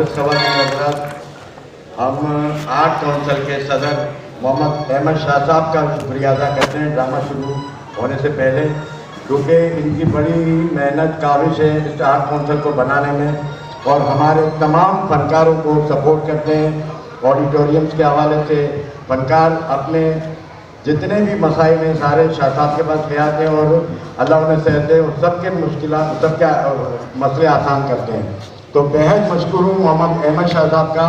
मोअज़्ज़ज़ ख़वातीन हज़रात, हम art council के सदर मोहम्मद अहमद शाह साहब का शुक्रिया अदा करते हैं ड्रामा शुरू होने से पहले, क्योंकि इनकी बड़ी मेहनत काविश है इस आर्ट काउंसिल को बनाने में और हमारे तमाम फनकारों को सपोर्ट करते हैं। ऑडिटोरियम्स के हवाले से फनकार अपने जितने भी मसाइल हैं सारे शाह साहब के पास ले आते हैं और अल्लाह उन्हें सेहत दे और सबके मुश्किलात सबके मसले आसान करते हैं। तो बेहद मशकूर हूँ मोहम्मद अहमद शाह साहब का,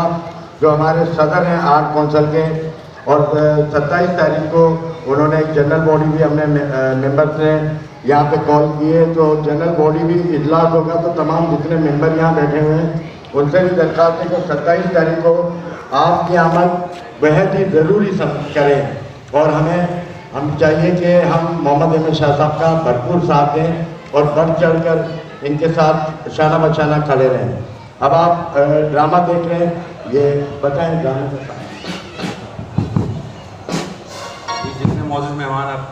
जो हमारे सदर हैं आर्ट काउंसिल के। और 27 तारीख को उन्होंने एक जनरल बॉडी भी हमने मेंबर्स ने यहाँ पे कॉल किए, तो जनरल बॉडी भी इजलास होगा, तो तमाम जितने मेंबर यहाँ बैठे हुए हैं उनसे भी दरख्वास्त है कि 27 तारीख को आपकी आमद बेहद ही ज़रूरी करें और हम चाहिए कि हम मोहम्मद अहमद शाह साहब का भरपूर साथ दें और बढ़ चढ़ कर इनके साथ शाना बशाना खड़े रहें। अब आप ड्रामा देख रहे हैं, ये बताएं ड्रामा का जितने मौजूद मेहमान आप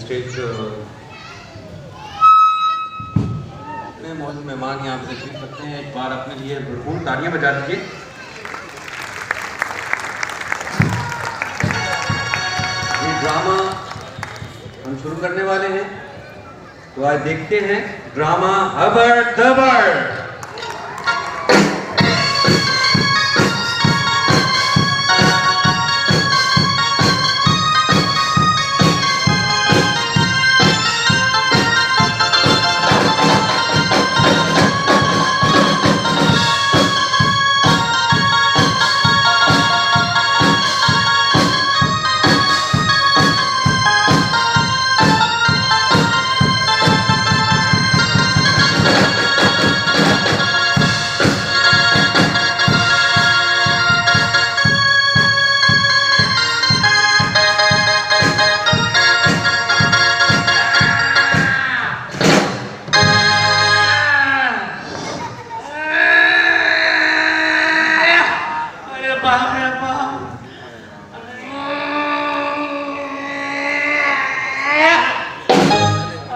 स्टेज जितने मौजूद मेहमान यहाँ पे तशरीफ रखते हैं, एक बार अपने लिए भरपूर तालियां बजा दीजिए। ये ड्रामा हम शुरू करने वाले हैं, तो आज देखते हैं ड्रामा हबर दबर।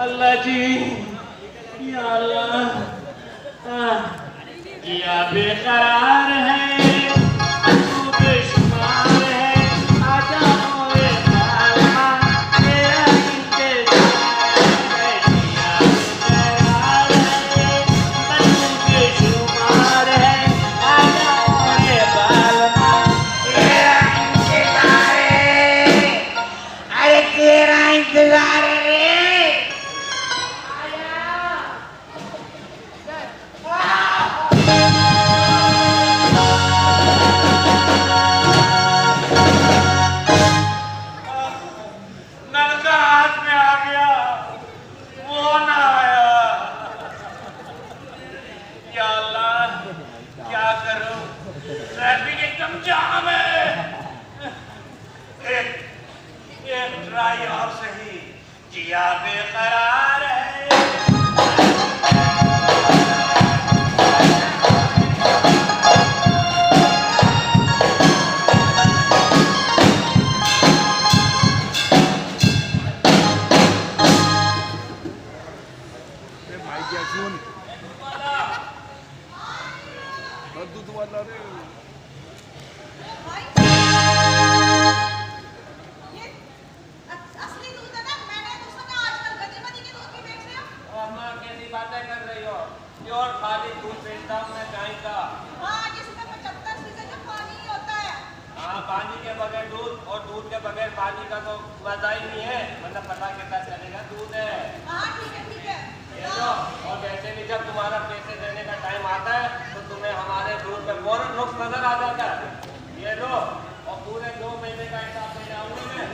अल्लाह जी, या अल्लाह, या बेकरार है, तू बेशुमार है, आजा मोरे कालमा, तेरा इंतजार है। या बेकरार है, तू बेशुमार है, आजा मोरे कालमा, तेरा इंतजार है। अरे तेरा इंतजार है। ट्रैफिक एकदम जाम है। एक ट्राई और सही, जिया बेकरार है। प्योर खाली दूध बेचता हूँ मैं गाय का। हाँ, जिसमें 75% जो पानी ही होता है। हाँ, पानी के बगैर दूध और दूध के बगैर पानी का तो मजा ही नहीं है, मतलब पता कितना चलेगा दूध है। हाँ, ठीक है, ठीक है। ये लो, और वैसे भी जब तुम्हारा पैसे देने का टाइम आता है तो तुम्हें हमारे दूध में फौरन नुक्स नजर आ जाता है। ये लो, और पूरे 2 महीने का हिसाब ले जाऊंगी मैं।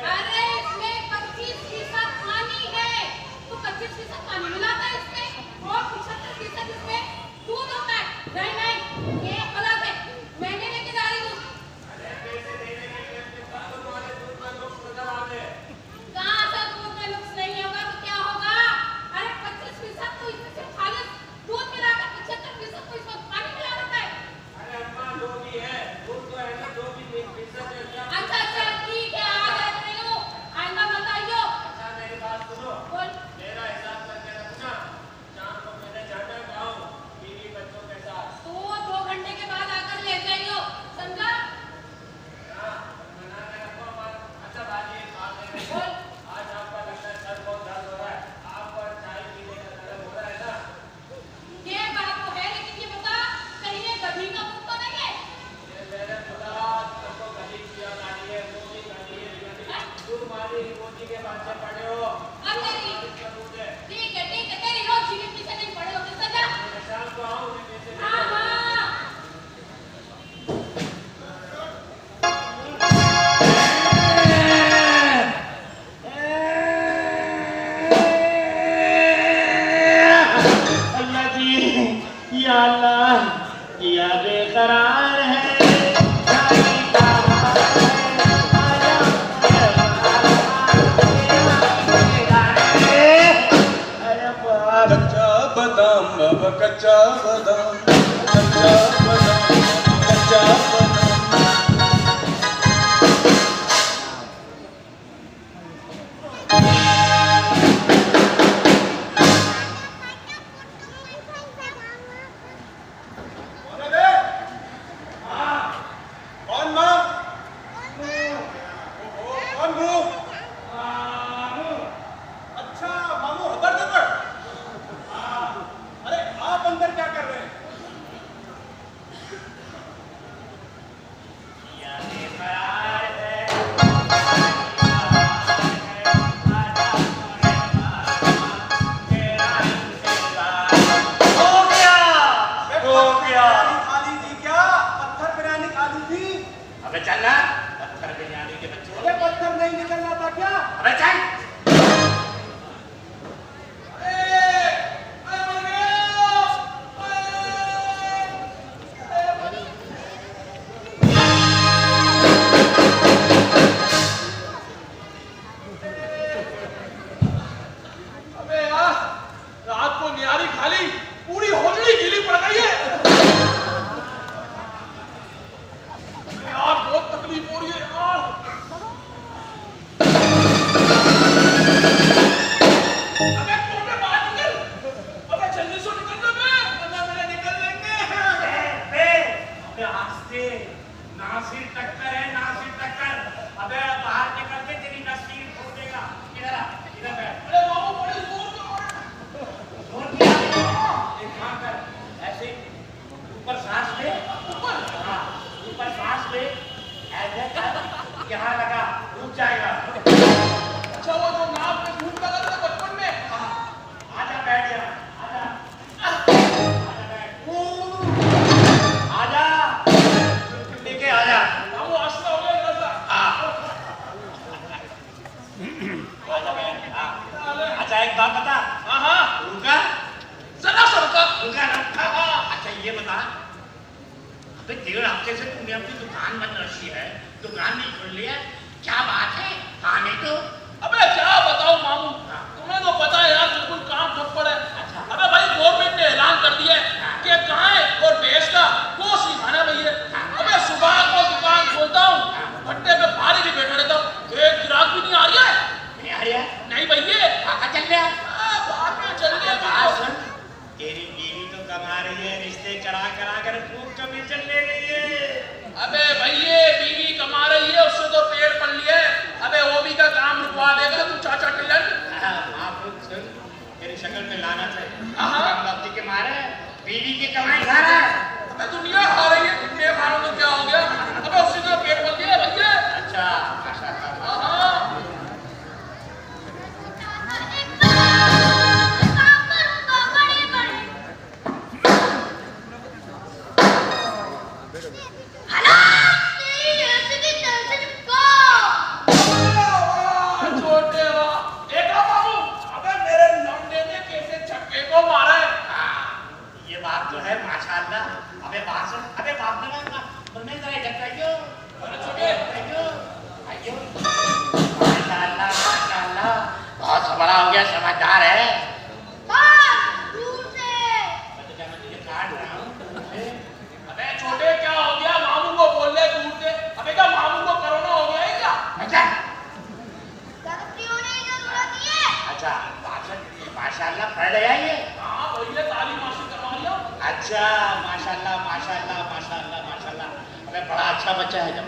अरे इसमें 25% पानी है, तो 25% पानी मिला बदाम कच्चा बदाम कच्चा बदाम। कौन माँ? कौन वो? अच्छा मामू हबर दबर। अरे आप अंदर क्या कर रहे हैं? खाली थी क्या? पत्थर बिरयानी खाली थी? अबे चल ना, पत्थर बिरयानी के बच्चे। अरे पत्थर नहीं निकलना था क्या? अबे चल। अबे यार, रात को नियारी खाली पूरी होजड़ी गीली पड़ गई है। यार बहुत तकलीफ हो रही है यार। अबे टोटे बाहर निकल। अबे जल्दी से निकल ना बे, वरना मेरे निकल लेंगे। अबे आस्ते, नासिर टक्कर है, नासिर टक्कर। अबे बाहर निकल के तेरी नसीब खो देगा। इधर आ, इधर बैठ। अरे मामू बड़े जोर से मार। जोर किया एक काम कर, ऐसे ऊपर सांस ले, ऊपर हाँ, ऊपर सांस ले, ऐसे कर, यहाँ लगा, रुक जाएगा। अच्छा वो जो नाक में घूम लगा था बचपन में। आजा बैठ जा, आजा, आजा बैठ, आजा, लेके आजा। मामू आस्था हो गया इधर से। हाँ, आजा बैठ, हाँ। अच्छा एक बात बता, हाँ हाँ रुका, जरा सा रुका। रुका ना, अच्छा ये बता, अबे 1.5 हफ्ते से तूने अपनी दुकान बंद रखी है, दुकान नहीं खोल लिया, क्या बात है? हाँ नहीं तो अबे क्या बताऊं मामू, तुम्हें तो पता है यार बिल्कुल काम ठप पड़ा है। अबे भाई गवर्नमेंट ने ऐलान कर दिया है कि गाय और भैंस का गोश्त नहीं खाना भैया। अबे सुबह को दुकान खोलता हूँ, भट्टे पे भारी भी बैठा रहता हूँ, एक ग्राहक भी नहीं आ रही है। नहीं आ रहा है? नहीं भैया, काका चल रहा है? बाद में चल रही है बात सुन, तेरी बीवी तो कमा रही है, रिश्ते करा करा कर खूब कमीशन ले रही है। अबे भैया बीवी कमा रही है, उससे तो पेट पल लिया है। अबे वो भी का काम रुकवा देगा तू चाचा टिलन। आप लोग सुन, तेरी शक्ल में लाना चाहिए। हाँ। बापी के मारे बीवी की कमाई खा रहा है। अबे दुनिया खा रही है, मैं खा रहा हूँ तो क्या हो गया? अबे उससे तो पेट पल गया भैया। अच्छा, माशाल्लाह। हाँ छोटे वाह, देखा बाबू? अबे मेरे लौंडे ने कैसे छक्के को मारा है। ये बात तो है माशाल्लाह। अबे बात सुन, अबे बाप ने ना तुमने जरा इधर आइयो, अरे छोटे आइयो, आइयो। माशाल्लाह, माशाल्लाह, बहुत बड़ा हो गया, समझदार है। मैं तो क्या मैं तुझे काट रहा हूँ। अबे छोटे क्या हो गया? मामू को बोल रहे दूर से। अबे क्या मामू को कोरोना हो गया है क्या? अच्छा, अच्छा, बात सुन, माशाल्लाह पढ़ रहा है ये। हाँ भैया तालीम हासिल करवा लिया। अच्छा, माशाल्लाह, माशाल्लाह, माशाल्लाह, माशाल्लाह। अबे बड़ा अच्छा बच्चा है जब।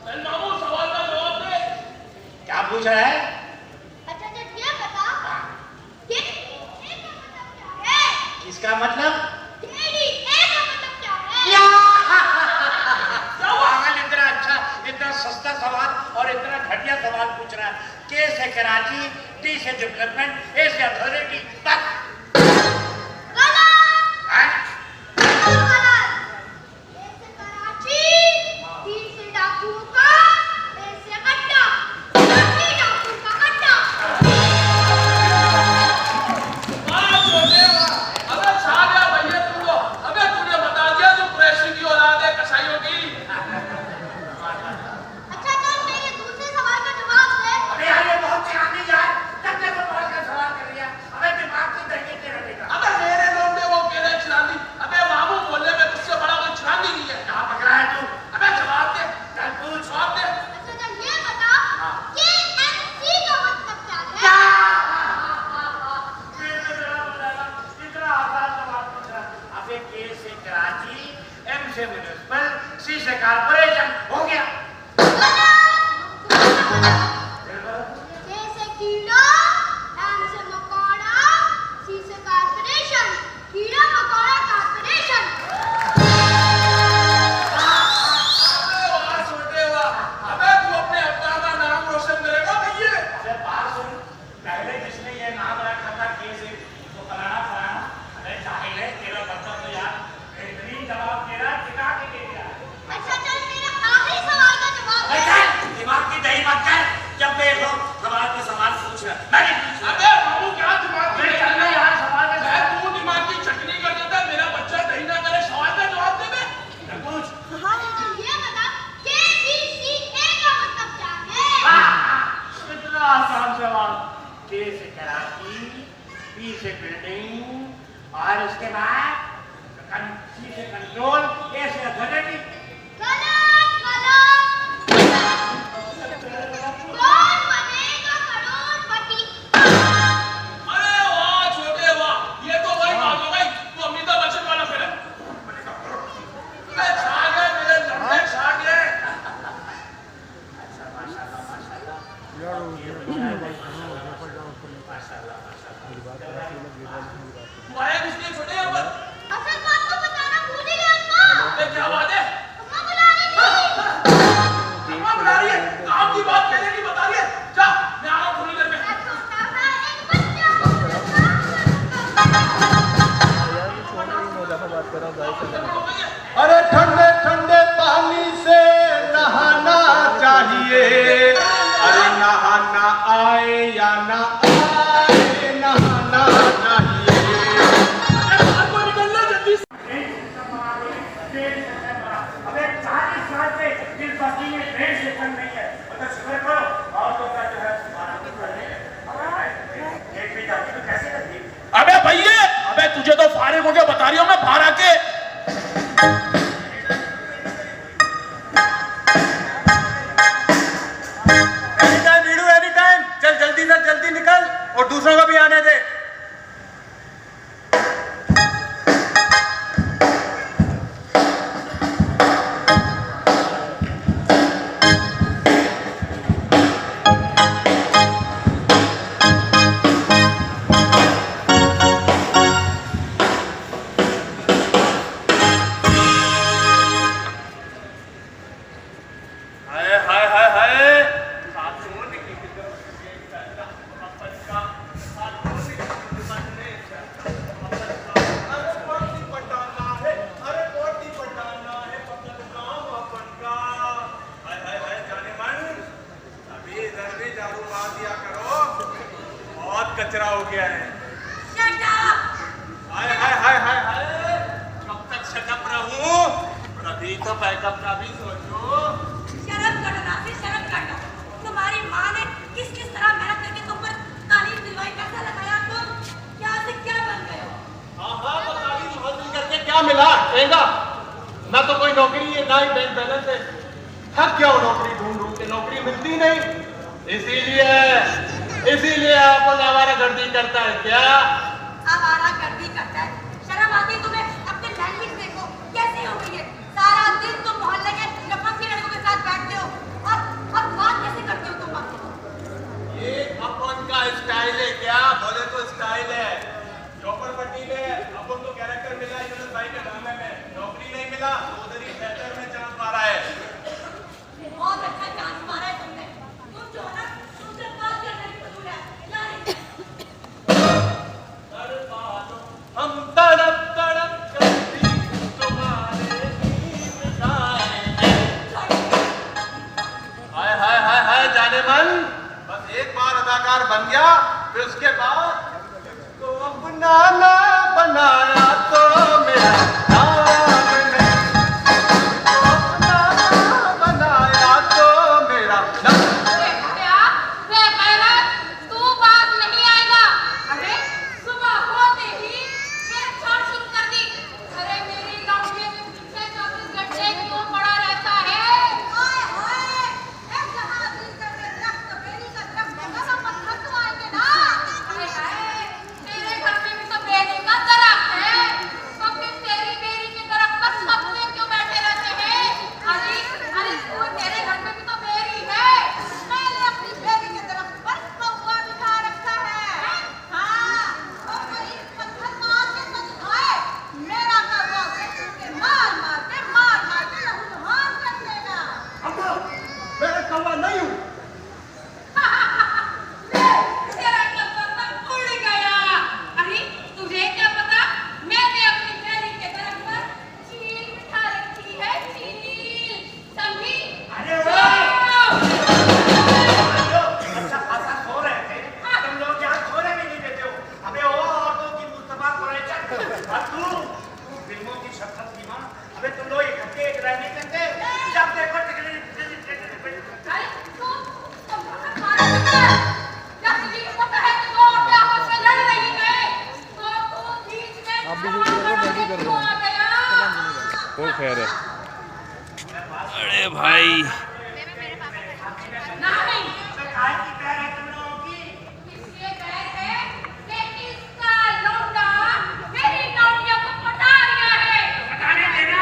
चल मामू सवाल का जवाब दे। क्या पूछ रहा है? किसका मतलब? पागल, इतना अच्छा, इतना सस्ता सवाल और इतना घटिया सवाल पूछ रहा है। के से कराची, टी से डेवलपमेंट, ए से अथॉरिटी, बस। हैं? हाँ छोटे वाह, अबे छा गया भैया तू तो। अबे तूने बता दिया तू कुरैशी की औलाद है, कसाईयों की। अबे यार ये बहुत चलानी यार, तब तक वो बहुत के से कराची, एम से म्युनिसिपल, सी से कारपोरेशन हो गया। के से कीड़ा, एम से मकोड़ा, सी से कारपोरेशन, कीड़ा मकोड़ा कारपोरेशन। छोटे हुआ, अबे तू अपने अब्बा का नाम रोशन करेगा भैया। अबे बात सुन, पहले जिसने ये नाम रखा था के से तो फलाना फलाना, अरे जाहिल है तेरा बच्चा तो यार बेहतरीन जवाब दे रहा है, टिका के दे दिया। अच्छा चल मेरे आखिरी सवाल का जवाब दे। चल दिमाग की दही मत कर, जब वे लोग सवाल के सवाल पूछ रहे हैं, मैंने पूछा। अबे बाबू क्या दिमाग की मैं चल रहा यार सवाल के मैं तू दिमाग की चटनी कर देता, मेरा बच्चा दही ना करे, सवाल का जवाब दे बे। पूछ। हाँ ये बता KBCA का मतलब क्या है? इतना आसान सवाल। के से कराची, पी से बिल्डिंग और उसके बाद सी से कंट्रोल, ए से अथॉरिटी। गलत गलत। कौन बनेगा करोड़पति? अरे वाह छोटे वाह, ये तो वही बात हो गई तो अमिताभ बच्चन वाला फिल्म। मैं छा गए, मेरे लड़के छा गए। माया किसने छोटे यहाँ पर? असल बात तो बताना भूल ही गए अम्मा। अबे क्या बात है? अम्मा बुला रही थी। अम्मा बुला रही है, काम की बात पहले नहीं बता रही है। जा, मैं आ रहा हूँ थोड़ी देर में। मैं छोटा सा एक बच्चा हूँ। अरे ठंडे ठंडे पानी से नहाना चाहिए, अरे नहाना आए या ना आए नहाना चाहिए। अरे बाहर को निकलना जल्दी से। अबे 40 साल से इस बस्ती में ट्रेन स्टेशन नहीं है, मतलब शुक्र करो और तो क्या जो है गेट पे जाके तो कैसे करती? अबे भैया, अबे तुझे तो फारिग हो गया बता रही हूँ मैं, बाहर आके। एनी टाइम चल जल्दी से जल्दी निकल और दूसरों को भी आने दे। हाय हाय हाय हाय। कचरा हो गया है। Shut up! हाय हाय हाय हाय हाय, कब तक शटअप रहूं? अभी तो बैकअप का भी सोचो। शर्म करो नासिर, शर्म करो। तुम्हारी माँ ने किस किस तरह मेहनत करके तुम पर तालीम दिलवाई, पैसा लगाया, तुम क्या से क्या बन गए हो? हाँ बताइए, हासिल करके क्या मिला? कहेगा ना तो कोई नौकरी है ना ही बैंक बैलेंस है। थक गया हूँ नौकरी ढूंढ ढूंढ के, नौकरी मिलती नहीं। इसीलिए अपन आवारागर्दी करता है क्या? आवारागर्दी करता है? शर्म आती है तुम्हें? अपनी लैंग्वेज देखो कैसी हो गई है। सारा दिन तुम मोहल्ले के लफंगी लड़कों के साथ बैठते हो और बात कैसे करते हो तुम बात? ये अपन का स्टाइल है क्या? बोले तो स्टाइल है। चौपड़पट्टी में अपन को कैरेक्टर मिला यूनुस भाई के ड्रामे में, नौकरी नहीं मिला, उधर ही थिएटर में चांस मारा है। बहुत अच्छा चांस मारा है तुमने। तुम जो है ना, तुमसे बात करने की फजूल है। हम तड़प तड़प करती तुम्हारे गीत गाएंगे। हाय हाय हाय हाय जाने मन, बस एक बार अदाकार बन गया फिर उसके बाद तो अपना ना बनाया तो मेरा नाम नहीं, तो अपना ना बनाया तो मेरा नाम। तू बात नहीं आएगा। अरे सुबह होते ही छेड़छाड़ शुरू कर दी। अरे मेरी लौंडिया के पीछे 24 घंटे क्यों पड़ा रहता है? हाय हाय, एक जहां दिल करके दरख्त बेली का दरख्त है, सब पत्थर तो आएंगे ना। हाय हाय, तेरे घर में भी तो बेली का दरख्त है। शक्ल थी मां। अबे तुम लोग इकट्ठे एक राय नहीं करते, जब देखो अरे तुम हमारा मित्र जब ये पता है कि वो अपने आपस में लड़ रही है तो तुम बीच में आप भी कर रहे हो आ गया। वो खैर है। अरे भाई नहीं काय की पैर है तुम लोगों की? इसलिए कह है कि इसका लौंडा मेरी लौंडिया को पटा रहा है। पटाने देना।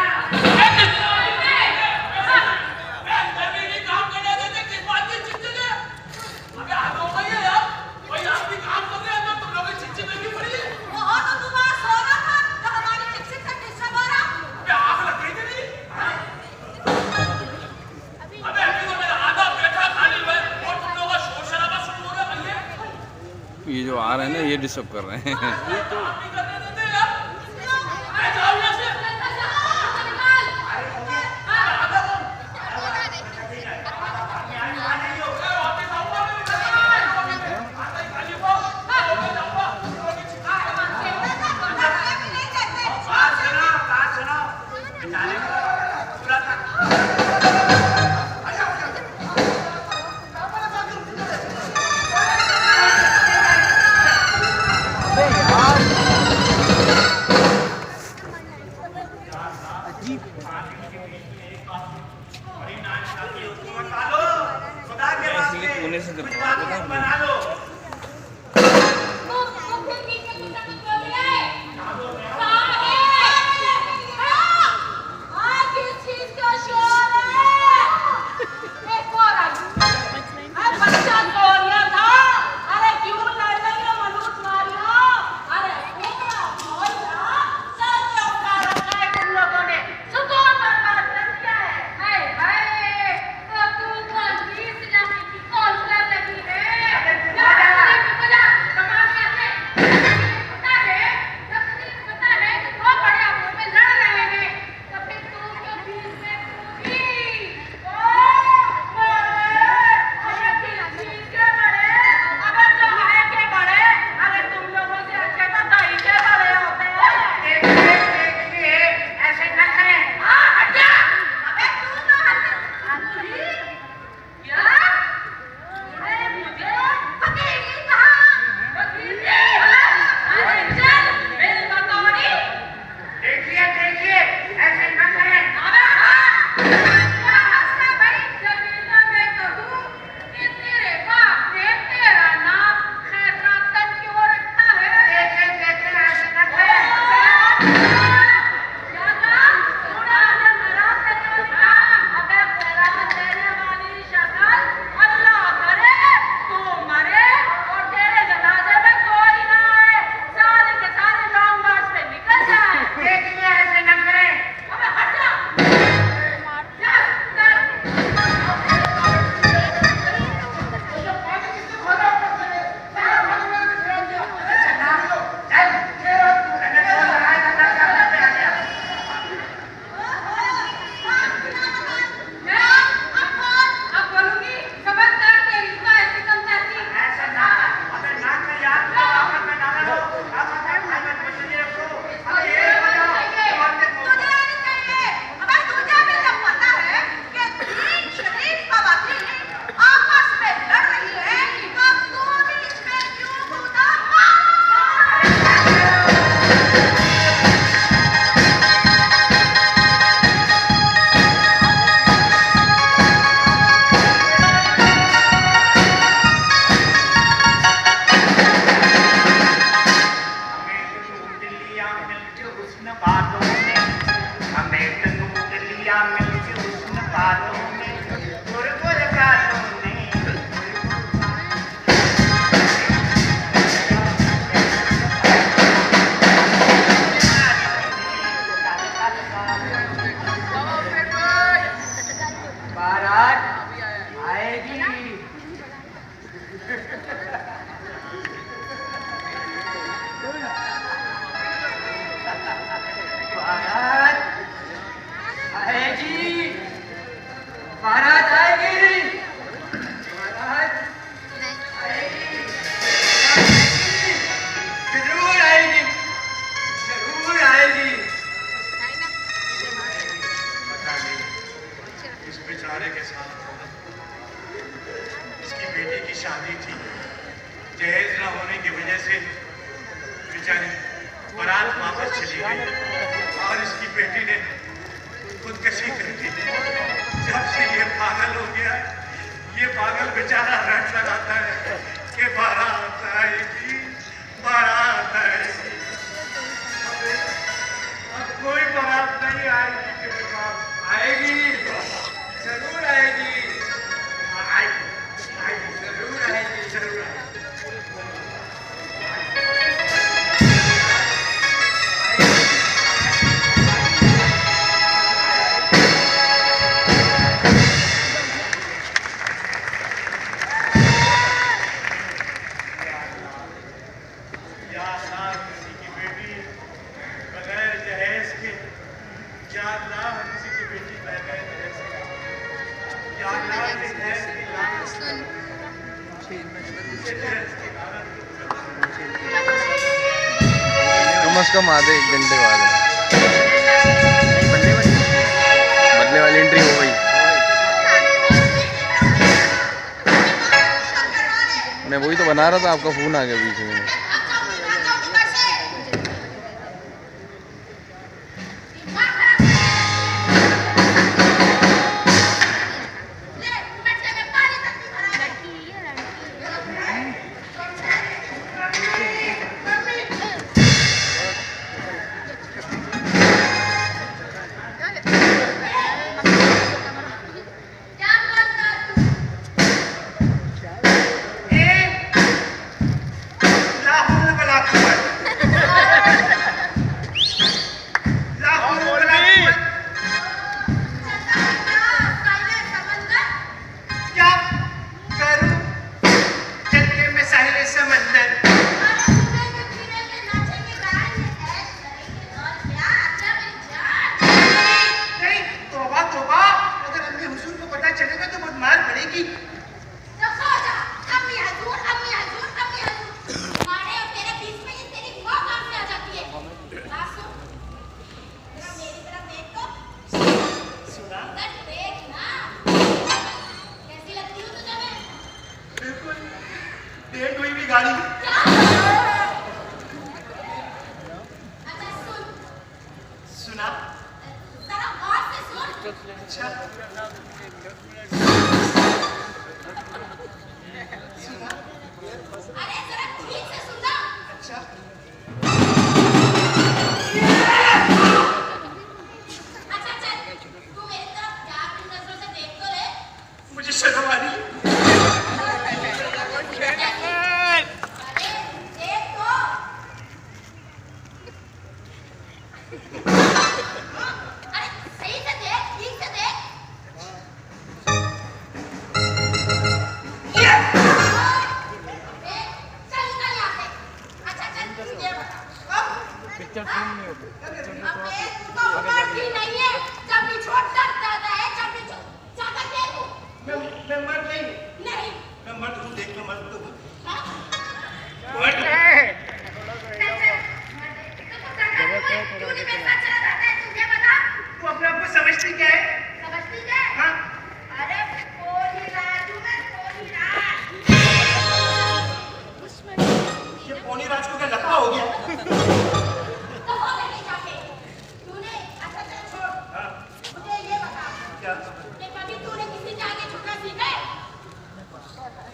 ये जो आ रहे हैं ना ये डिस्टर्ब कर रहे हैं। बात सुनो बेचारे पूरा तक खुदा के वास्ते पुणे से कुछ बात बना लो। तुम फिर पीछे पीछे निकल गए। आज किस चीज का शोर है? एक और आई। बच्चा सोया था। अरे क्यों लड़ रही हो मनुष्य मारियो? अरे पूरा मोहल्ला सर पे उठा रखा है तुम लोगों ने। सुकून बर्बाद कर दिया है। हाय हाय तो तू कौन सी इस्लामी की काउंसलर लगी है? पता है कि वो बड़े आपस में लड़ रहे हैं तो फिर तू क्यों बीच में कूदी? अरे बीच के बड़े अगर तो है के बड़े अरे तुम लोगों से अच्छे तो दही के बड़े होते हैं। देखिए ऐसे न करें। हाँ हट जा। अबे तू तो हट क्या? अरे मुझे वकील कहा वकील अरे चल मेरी बतौनी देखिए ऐसे न करें। अबे हाँ क्या हंसना भाई जमीना मैं कहूँ कि तेरे बाप ने तेरा नाम खैरातन क्यों रखा है? देखे ऐसे न करें। क्या कहा? तूने मुझे नाराज करने वाली कहा? अबे खैरात देने वाली शक्ल अल्लाह करे तू मरे और तेरे जनाजे में कोई ना आए सारे के सारे लॉन्ग मार्च पे निकल जाए। देखिए ऐसे न करें। अबे हट जा। अब बोलूंगी खबरदार तेरी तो ऐसी कम जाती। ऐसा ना अबे नाक में याद लो आंख में डाला लो आप मत मुझे रखो। अबे ये तुझे आनी चाहिए। अबे तुझे भी तो पता है कि तीन शरीफ खवातीन आपस में लड़ रही है तो तू भी इसमें क्यों कूदा? दिल्लियां मिलके हुस्न बातों में हमें तो दिल्लियां मिलके हुस्न बातों में गुरगुर गालों में बारात आएगी। बारात आएगी। बारात आएगी। बारात आएगी। जरूर आएगी। जरूर आएगी। से बेचारी बारात वापस चली गई और इसकी बेटी ने खुदकशी कर दी। जब से ये पागल हो गया, ये पागल बेचारा रट लगाता है कि बारात आएगी, बारात आएगी। अब कोई बारात नहीं आएगी मेरे पास। आएगी, जरूर आएगी, आएगी, जरूर आएगी, जरूर आएगी। कम से कम आधे 1 घंटे बाद बदले वाली एंट्री हो गई। मैं वही तो बना रहा था, आपका फोन आ गया बीच में।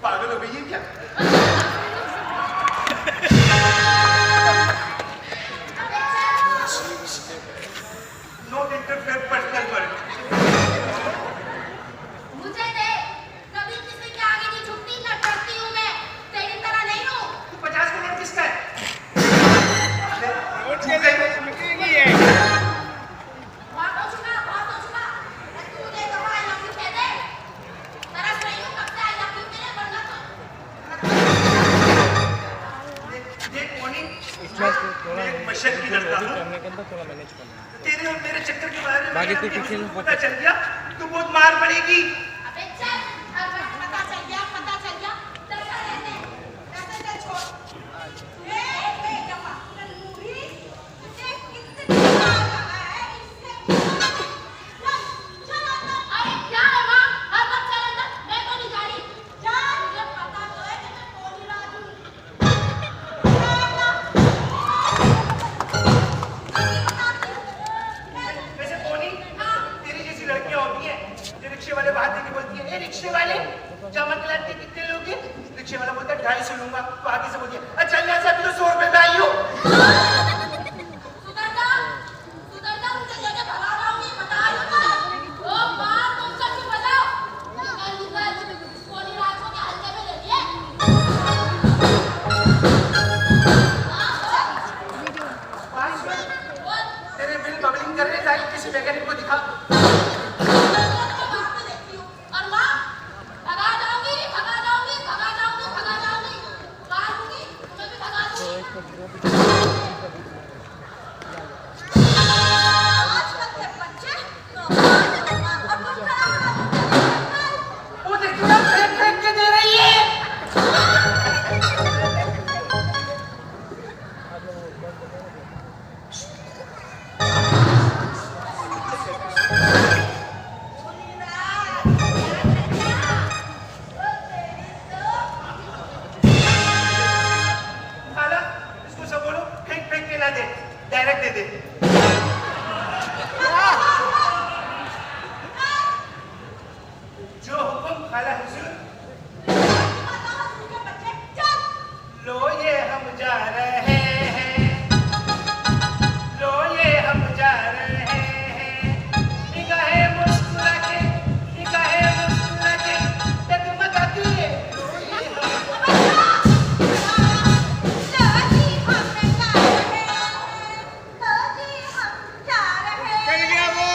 पागल हो गई है क्या? Not interfere personal world. मुझे दे, कभी किसी के आगे नहीं झुकती, न डरती हूँ मैं, तेरी तरह नहीं हूँ। तू 50 करोड़ किसका है? बात हो चुका, तू दे तो I love you कह दे। तरस रही हूँ, कब से I love you तेरे वरना तो। देख मोनी, मैं एक मशक की लड़का हूँ। तेरे और मेरे चक्कर के बारे में पता चल गया तो बहुत मार पड़ेगी। अबे चल, अगर पता चल गया, डरता रहते, ऐसे चल छोड़। ए जमा, नूरी, तुझे कितनी बार कहा है इससे चल अंदर। अरे क्या है माँ, हर वक्त चल अंदर, मैं तो नहीं जा रही। चल, मुझे पता तो है कि मैं कोई राजू। रिक्शे वाले चमक लाते कितने लोगे? रिक्शे वाला बोलता 250 लूंगा, तो आगे से बोलिए अच्छा यहाँ से अभी तो 100 रुपए में आई हूँ। सुधर जा, मुझे लेके भगा रहा हूँ, बता रही हूँ। ओ माँ, तुम सब चुप हो जाओ। सोनी रात को क्या हल्के में ले लिए? तेरे बिल बबलिंग कर रहे हैं, किसी मैकेनिक को दिखा। वो देखिए ना, फेंक फेंक के दे रही है। खाला, इसको सब बोलो फेंक फेंक के ना दे, डायरेक्ट दे दे। जो हुक्म खाला हुजूर। लो ये हम जा रहे हैं, लो ये हम जा रहे हैं, निगाहें मुस्कुरा के डगमगाती है, लो ये चल गया वो।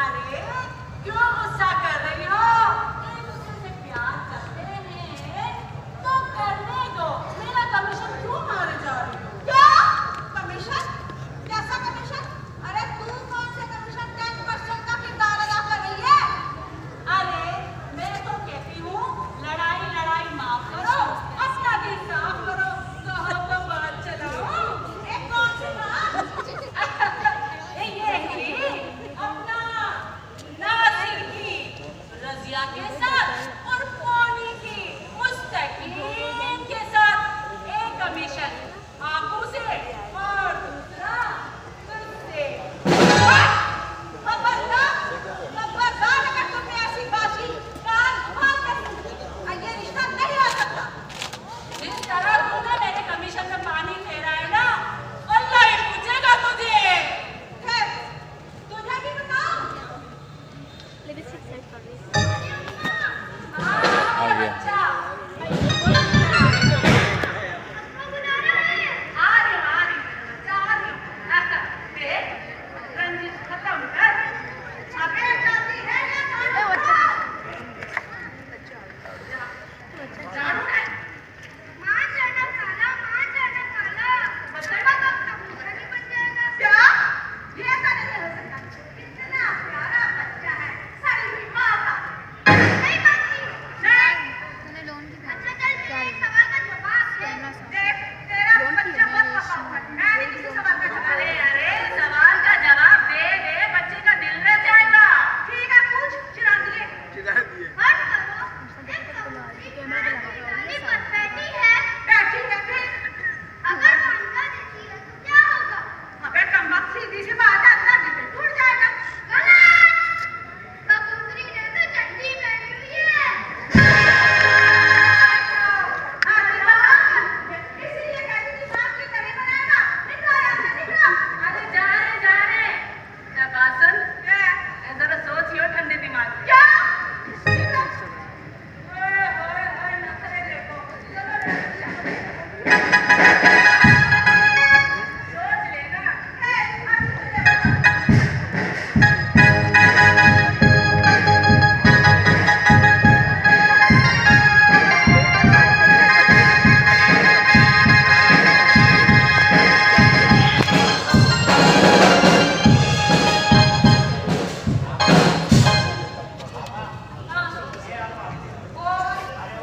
अरे क्यों गुस्सा कर रही हो? एक दूसरे से प्यार करते हैं तो करने दो। मेरा कमीशन क्यों मारे जा रही हो? क्या कमीशन? कैसा कमीशन? अरे तू कौन से कमीशन 10% का किरदार अदा कर रही है? अरे मैं तो कहती हूँ लड़ाई माफ करो, अपना दिल साफ करो, कहो तो बात चलाओ। एक कौन सी बात? ये ही अपना नासिर की रजिया के साथ और पोनी की मुस्तकीम के साथ एक कमीशन आपू से और दूसरा तुझसे। खबरदार अगर तुमने ऐसी बाशी कान खोल कर सुनी, ये रिश्ता नहीं आ सकता। जिस तरह तूने मेरे कमीशन में पानी फेरा है ना, अल्लाह ही पूछेगा तुझे। तुझे भी बताऊं? आ गया। अच्छा। आ रही देख, रंजिश खत्म कर। अबे जल्दी है या झाड़ू है? मां जाना काला। बच्चा कब कबूतरी बन जाएगा? क्या? ये ऐसा नहीं हो सकता। कितना प्यारा बच्चा है, सारी हुई माँ का। नहीं मानती। नहीं। अच्छा चल, मेरे सवाल का जवाब दे। देख, तेरा बच्चा बहुत खफा हुआ है। मैं नहीं किसी सवाल का जवाब। अरे सवाल का जवाब दे, बच्चे का दिल में जाएगा। ठीक है, पूछ। चिरा दिए। हट करो। एक कबूतरी डाली पर बैठी है फिर। अगर वो अंडा देती है तो क्या होगा? अबे कमबख्त, सीधी सी बात है, अंडा देते टूट जाएगा। गलत। कबूतरी ने तो चड्डी पहनी हुई है। इसीलिए कहती थी सांप की तरह बनाएगा। निकलो यहाँ से, निकलो। अरे जा रहे। नबासन, जरा सोचियो ठंडे दिमाग से। क्या? ओए, नखरे देखो। सोच लेना।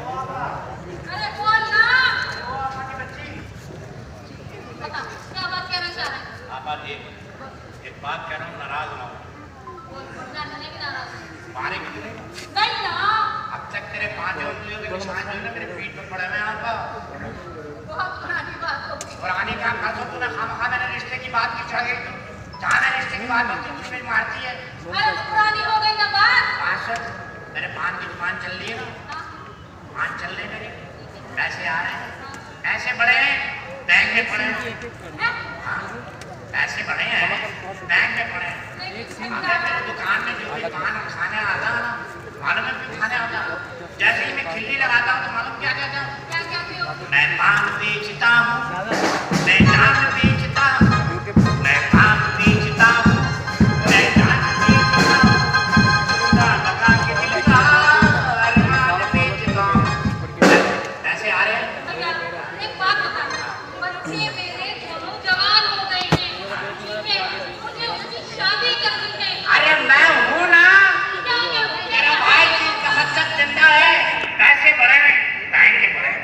अरे बोल ना। बता, क्या बात कहना चाह रहा है? आपा जी, एक बात कह रहा हूँ, नाराज ना हो। जानने की नाराज मारे कितने? नहीं ना। अब तक तेरे 5 उंगलियों के निशान जो है ना मेरे पीठ पे पड़े हुए हैं आपा। बहुत पुरानी बात हो गई। पुरानी का खासो तूने खामखा मैंने रिश्ते की बात की चढ़ गई। बात होती है मुझे मारती है। अरे तो पुरानी हो गई ना बात। पार्षद मेरे पान की दुकान चल रही है ना, पान चल रहे मेरे, पैसे आ रहे हैं, ऐसे बड़े हैं बैंक में पड़े हैं। हाँ पैसे बड़े हैं बैंक में पड़े हैं। अगर मेरे दुकान में जो भी पान खाने आता है ना, मालूम है क्यों खाने आता है? जैसे ही मैं खिल्ली लगाता हूँ तो मालूम क्या कहता हूँ? क्या क्या क्यों? मैं पान बेचता हूँ, मैं जान बेचता हूँ, मैं पान बेचता हूँ, मैं जान बेचता हूँ, खुदा लगा के दिल का अरमान बेचता हूँ। पैसे आ रहे हैं? भैया एक बात बताना, बच्चे मेरे दोनों जवान हो गए हैं, ठीक है? मुझे उनकी शादी करनी है। अरे मैं हूँ ना, क्या क्या मेरा भाई जी का हद तक जिंदा है, पैसे बड़े हैं, बैंक में बड़े हैं।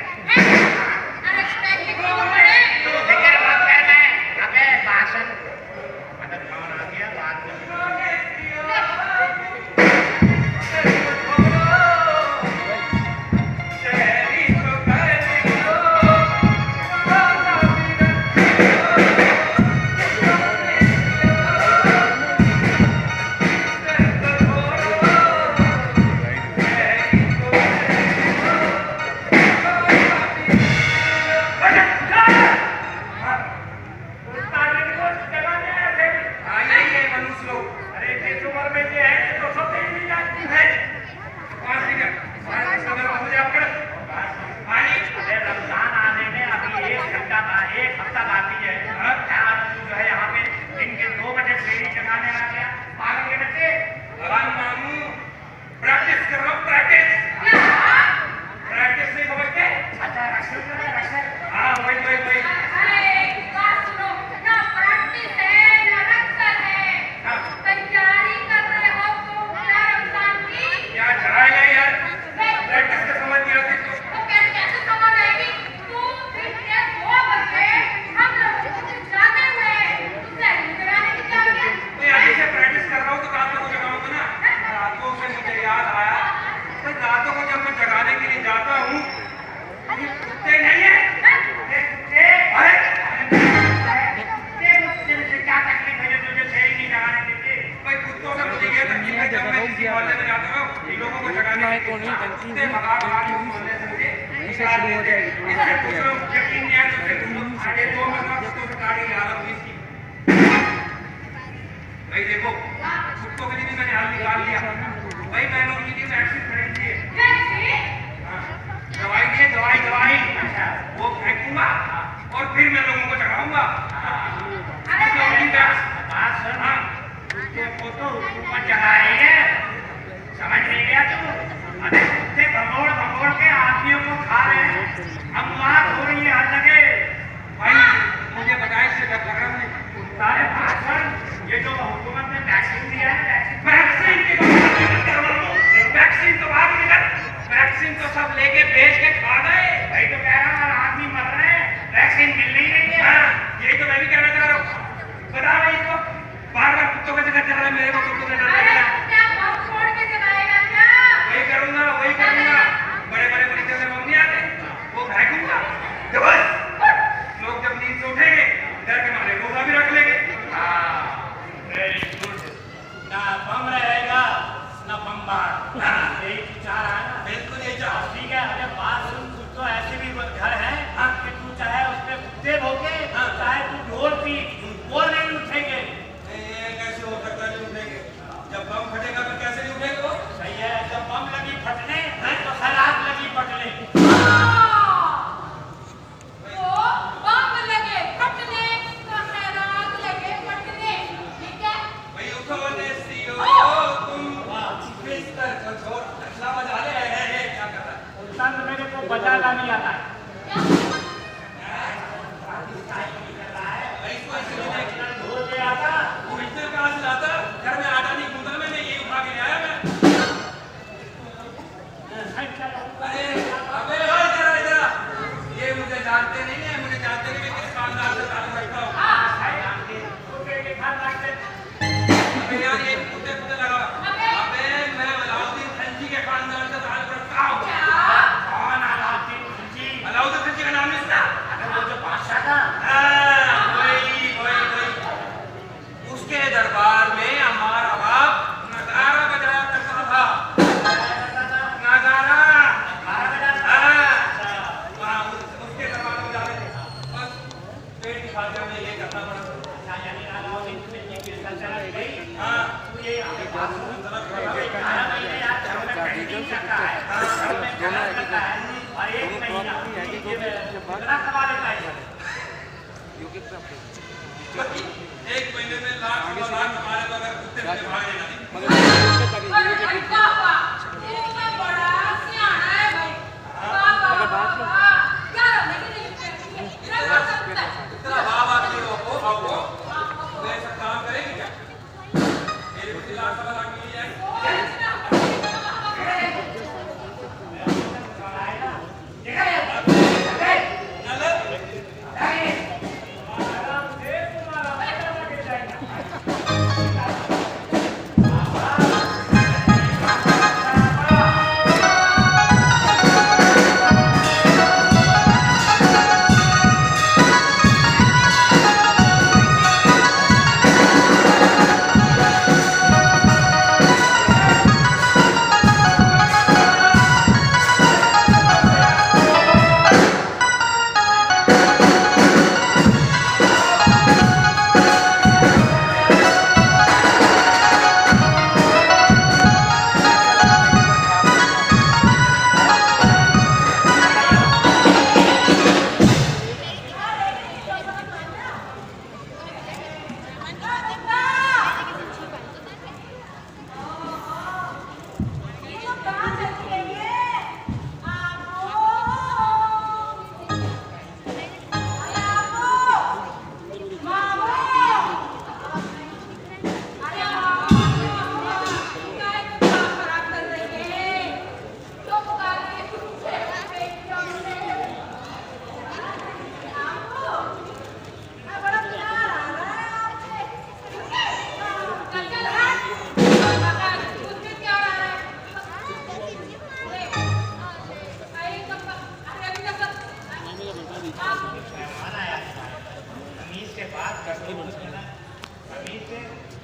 अरे बैंक में क्यों पड़े? तो फिक्र मत कर मैं, अबे भाषण, अबे कौन आ गया बात में? प्रैक्टिस कर रहा हूँ, प्रैक्टिस नहीं समझते? हाँ वही वही वही। अरे एक बात सुनो, ना प्रैक्टिस है ना रक्षण है। तैयारी कर रहे हो तो क्या रमजान की? क्या चढ़ाएगा यार? प्रैक्टिस का समझ नहीं आती तो तो कैसे समझ आएगी? तू फिर के 2 बजे हम लोग कुछ जाते हुए तुझसे निगरानी की जाएगी। मैं अभी से प्रैक्टिस कर रहा हूँ तो रातों को जगाऊंगा ना। रातों से मुझे याद आया, तो रातों को जब मैं जगाने के लिए जाता हूँ, ये कुत्ते नहीं है, ये कुत्ते, अरे तेरे से क्या तकलीफ है जो तुझे सही नहीं जगाने देते? भाई कुत्तों से मुझे ये तकलीफ है, जब मैं किसी मोहल्ले में जाता हूँ, इन लोगों को जगाने के लिए कुत्ते भगा भगा के उस मोहल्ले से मुझे निकाल देते हैं। इससे कुछ लोग यकीन नहीं आया, तो फिर आगे 2 महीना कुत्तों से गाड़ी की हालत हुई इसकी। भाई देखो, कुत्तों के लिए भी मैंने हाल निकाल लिया। भाई मैंने उनके लिए वैक्सीन खरीदी है। हाँ, दवाई दी है, दवाई वो फेंकूंगा और फिर मैं लोगों को जगाऊंगा। कुत्ते को तो हुकूमत जगाएंगे, समझ नहीं गया तू? अरे कुत्ते भगोड़ भगोड़ के आदमियों को खा रहे हैं, हम वहाँ हो रही है हद लगे। भाई मुझे बताया इससे डर लग रहा है। सारे भाषण ये जो हुकूमत ने वैक्सीन दिया है, वैक्सीन की बात मत करो बाबू। वैक्सीन तो बात नहीं कर, वैक्सीन तो सब लेके बेच के खा गए। भाई तो कह रहा हूँ आदमी मर रहे हैं, वैक्सीन मिल नहीं रही है। हाँ, यही तो मैं भी कहना चाह रहा हूँ। बता भाई इसको, बार बार कुत्तों का जिक्र कर रहा है, मेरे को कुत्तों से डर लग रहा है। क्या बहुत छोड़ के जगाएगा क्या? वही करूंगा, वही करूंगा। बड़े बड़े फर्नीचर में नहीं आते, वो फेंकूंगा। तो बस लोग जब नींद से उठेंगे, डर के मारे रोजा भी रख लेंगे। वेरी गुड, ना बम रहेगा ना बम्बार, यही विचार है ना? बिल्कुल ये चाह। ठीक है, अरे बात सुन, कुछ तो ऐसे भी घर हैं कि तू चाहे उसपे कुत्ते भोगे, चाहे तू ढोल पीट, वो नहीं उठेंगे। ये कैसे हो सकता है नहीं उठेंगे? जब बम फटेगा तो कैसे नहीं उठेंगे वो? सही है, जब बम लगी फटने तो खैरात लगी पटने। तो बम लगे फटने तो खैरात लगे फटने, ठीक है? भाई उठो नेसियो, तुम बिस्तर को छोड़ नशा बजा ले। क्या कर रहा है? संत मेरे को बजाना नहीं आता है। भाई इसको ऐसे नहीं देखना। ढोल ले आता, वो इतने कहाँ से लाता? घर में आटा नहीं गूंथा, मैंने ये उठा के ले आया मैं। अरे अबे ओ इधर इधर, ये मुझे जानते नहीं है, मुझे जानते नहीं मैं किस खानदान से ताल्लुक रखता हूँ। कुत्ते के खान रखते। अबे यार ये कुत्ते कुत्ते लगा। अबे मैं अलाउद्दीन खिलजी के खानदान से ताल्लुक रखता हूँ। कौन अलाउद्दीन खिलजी? अलाउद्दीन खिलजी का नाम नहीं सुना? अरे वो जो बादशाह था, हाँ, वही। उसके दरबार खाते में ये करना पड़ा। अच्छा यानी अलाउद्दीन तुम्हें ये सल्तनत गई। हाँ तू ये आगे बात सुन। 18 महीने यार घर में पेंटिंग करता है, घर में कलर करता है, और 1 महीना कितना कमा लेता है? 1 महीने में लाख कमा लेगा अगर कुत्ते से भागेगा नहीं। अरे भाई पापा, ये तो बड़ा सियाना है भाई। पापा, क्या रहने की नहीं करती है? इतना कर सकता है। इतना भाव आती हो आओ मैं ऐसा काम करेंगे क्या? मेरे को लाख सवा लाख मिल जाएंगे।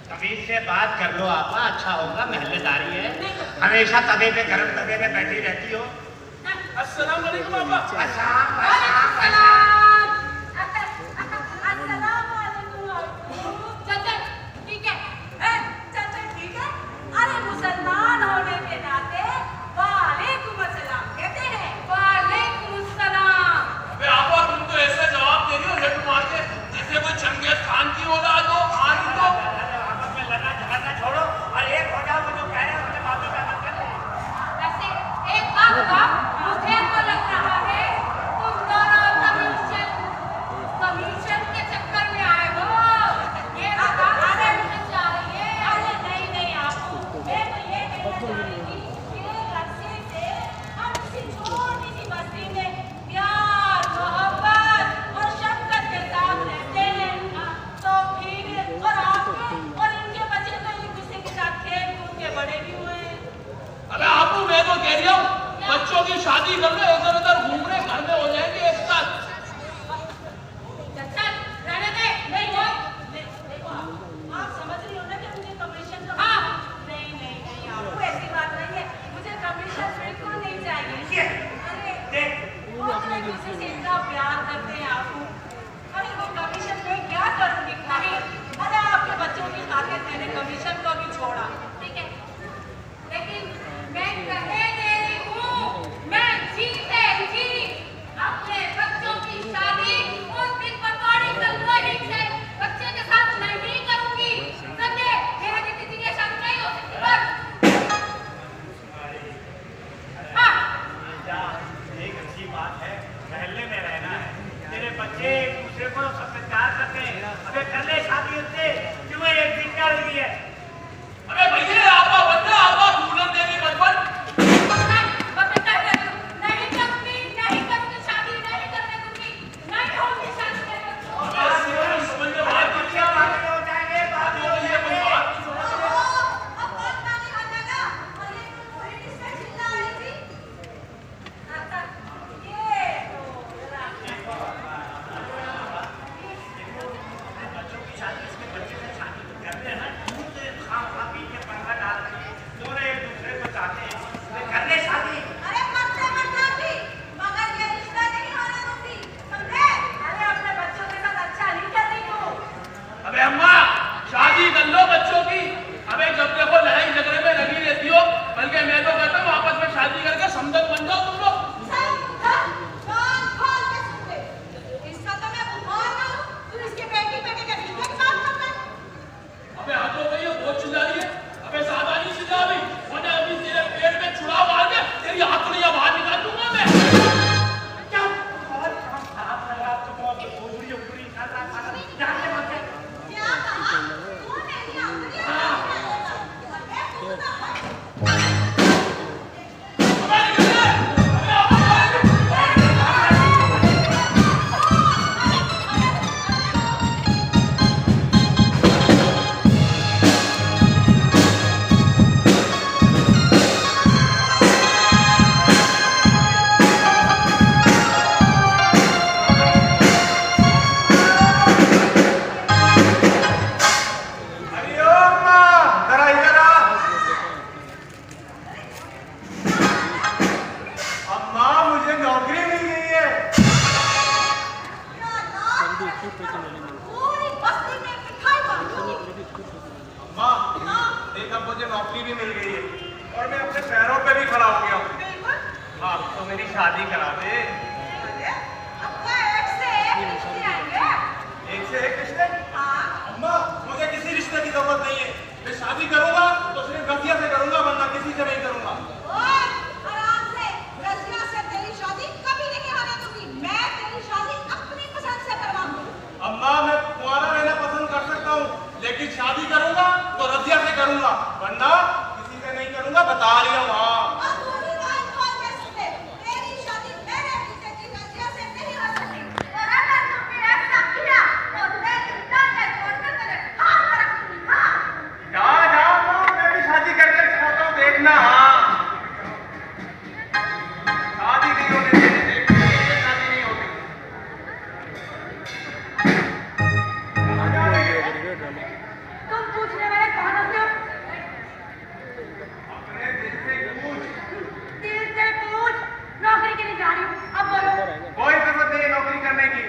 तमीज से बात कर लो आपा, अच्छा होगा, महल्लेदारी है। हमेशा तवे पे गरम तवे पे बैठी रहती हो। अस्सलाम वालेकुम पापा। चाचा ठीक है, चाचा ठीक है। अरे मुसलमान होने के नाते वालेकुम अस्सलाम कहते हैं। वालेकुम अस्सलाम। अबे आपा तुम तो ऐसे जवाब दे रही हो लड्डू मार के जैसे कोई चंगेज खान की औलाद हो। आनी तो आपस में लड़ना झगड़ना छोड़ो और एक हो जाओ। जो कह रहे हैं उसके बातों पे अमल कर लो। वैसे एक बात बताओ, मुझे तो लग रहा है तुम दोनों कमीशन के चक्कर में आए हो। ये बता आगे मुझे जा रही है। अरे नहीं नहीं आपको, मैं तो ये कहना चाह रही थी कि एक अरसे से हम किसी छोटी सी बस्ती में प्यार मोहब्बत और शफकत के साथ रहते हैं। तो फिर और आपके और इनके बच्चे तो एक दूसरे के साथ खेल कूद के बड़े भी हुए हैं। अबे आपू मैं तो कह रही हूँ बच्चों की शादी कर लो, इधर उधर घूम रहे घर में हो जाएंगे एक साथ। चाचा रहने दे। नहीं वो देखो आप समझ रही हो ना कि मुझे कमीशन तो हाँ नहीं नहीं नहीं आपको ऐसी बात नहीं है। मुझे कमीशन बिल्कुल नहीं चाहिए। अरे देख वो अपने दूसरे से इतना प्यार करते हैं आपको। अरे वो कमीशन में क्या करूँगी? नहीं अरे आपके बच्चों की खातिर मैंने कमीशन को भी छोड़ा, ठीक है। लेकिन मैं कहे दे रही हूँ, मैं जी से जी अपने बच्चों की शादी उस दिन पकौड़ी कलवही से बच्चे के साथ नहीं करूँगी। समझे? मेरे किसी की शादी नहीं हो सकती। बस हाँ एक अच्छी बात है, महल्ले में रहना है। तेरे बच्चे एक दूसरे को सबसे प्यार करते हैं। अबे कर ले शादी उससे, क्यों एक दिन क्या लगी है? अबे भैया आपा बंदा आपा फूलन देवी बचपन नहीं करूँगी, नहीं करूँगी शादी, नहीं करने दूँगी, नहीं होगी शादी मेरे बच्चों की। समझ में बात बच्चियां बातें हो जाएंगे, बातें हो जाएंगे। अब बात नहीं आ जाएगा। अरे पूरी किससे चिल्ला रही थी? ये तो बच्चों की शादी, इसके बच्चे से शादी करते हैं ना, दूध खा खा पी के परवट पूरी बस्ती में मिठाई बांटूंगी। अम्मा देख अब मुझे नौकरी भी मिल गई है और मैं अपने पैरों पे भी खड़ा हो गया हूँ। बिल्कुल। आप तो मेरी शादी करा दे। अरे, अब क्या एक से एक रिश्ते आएंगे? एक से एक रिश्ते? हाँ। अम्मा मुझे किसी रिश्ते की जरूरत नहीं है। मैं शादी करूंगा तो सिर्फ रसिया से करूंगा, वरना किसी से नहीं करूंगा। ओए, आराम से। रसिया से तेरी शादी कभी नहीं होने दूंगी। मैं तेरी शादी अपनी पसंद से करवाऊंगी। अम्मा मैं कुंवारा रहना पसंद कर सकता हूँ, लेकिन शादी करूंगा तो रसिया से करूंगा, वरना किसी से नहीं करूंगा, बता रही हूँ। हाँ अधूरी बात कौन कह सकते? तेरी शादी मेरे हिस्से की रसिया से नहीं हो सकती। और अगर तुमने ऐसा किया तो तेरी टांगें तोड़कर तेरे हाथ में रखूंगी। हाँ। जा जा मैं भी शादी करके दिखाता हूँ, देखना। हाँ शादी नहीं होने देनी, देखना शादी नहीं होती। तुम पूछने वाले कौन होते हो? अपने दिल से पूछ। दिल से पूछ। नौकरी के लिए जा रही हूँ। अब बोलो। कोई जरूरत नहीं है नौकरी करने की।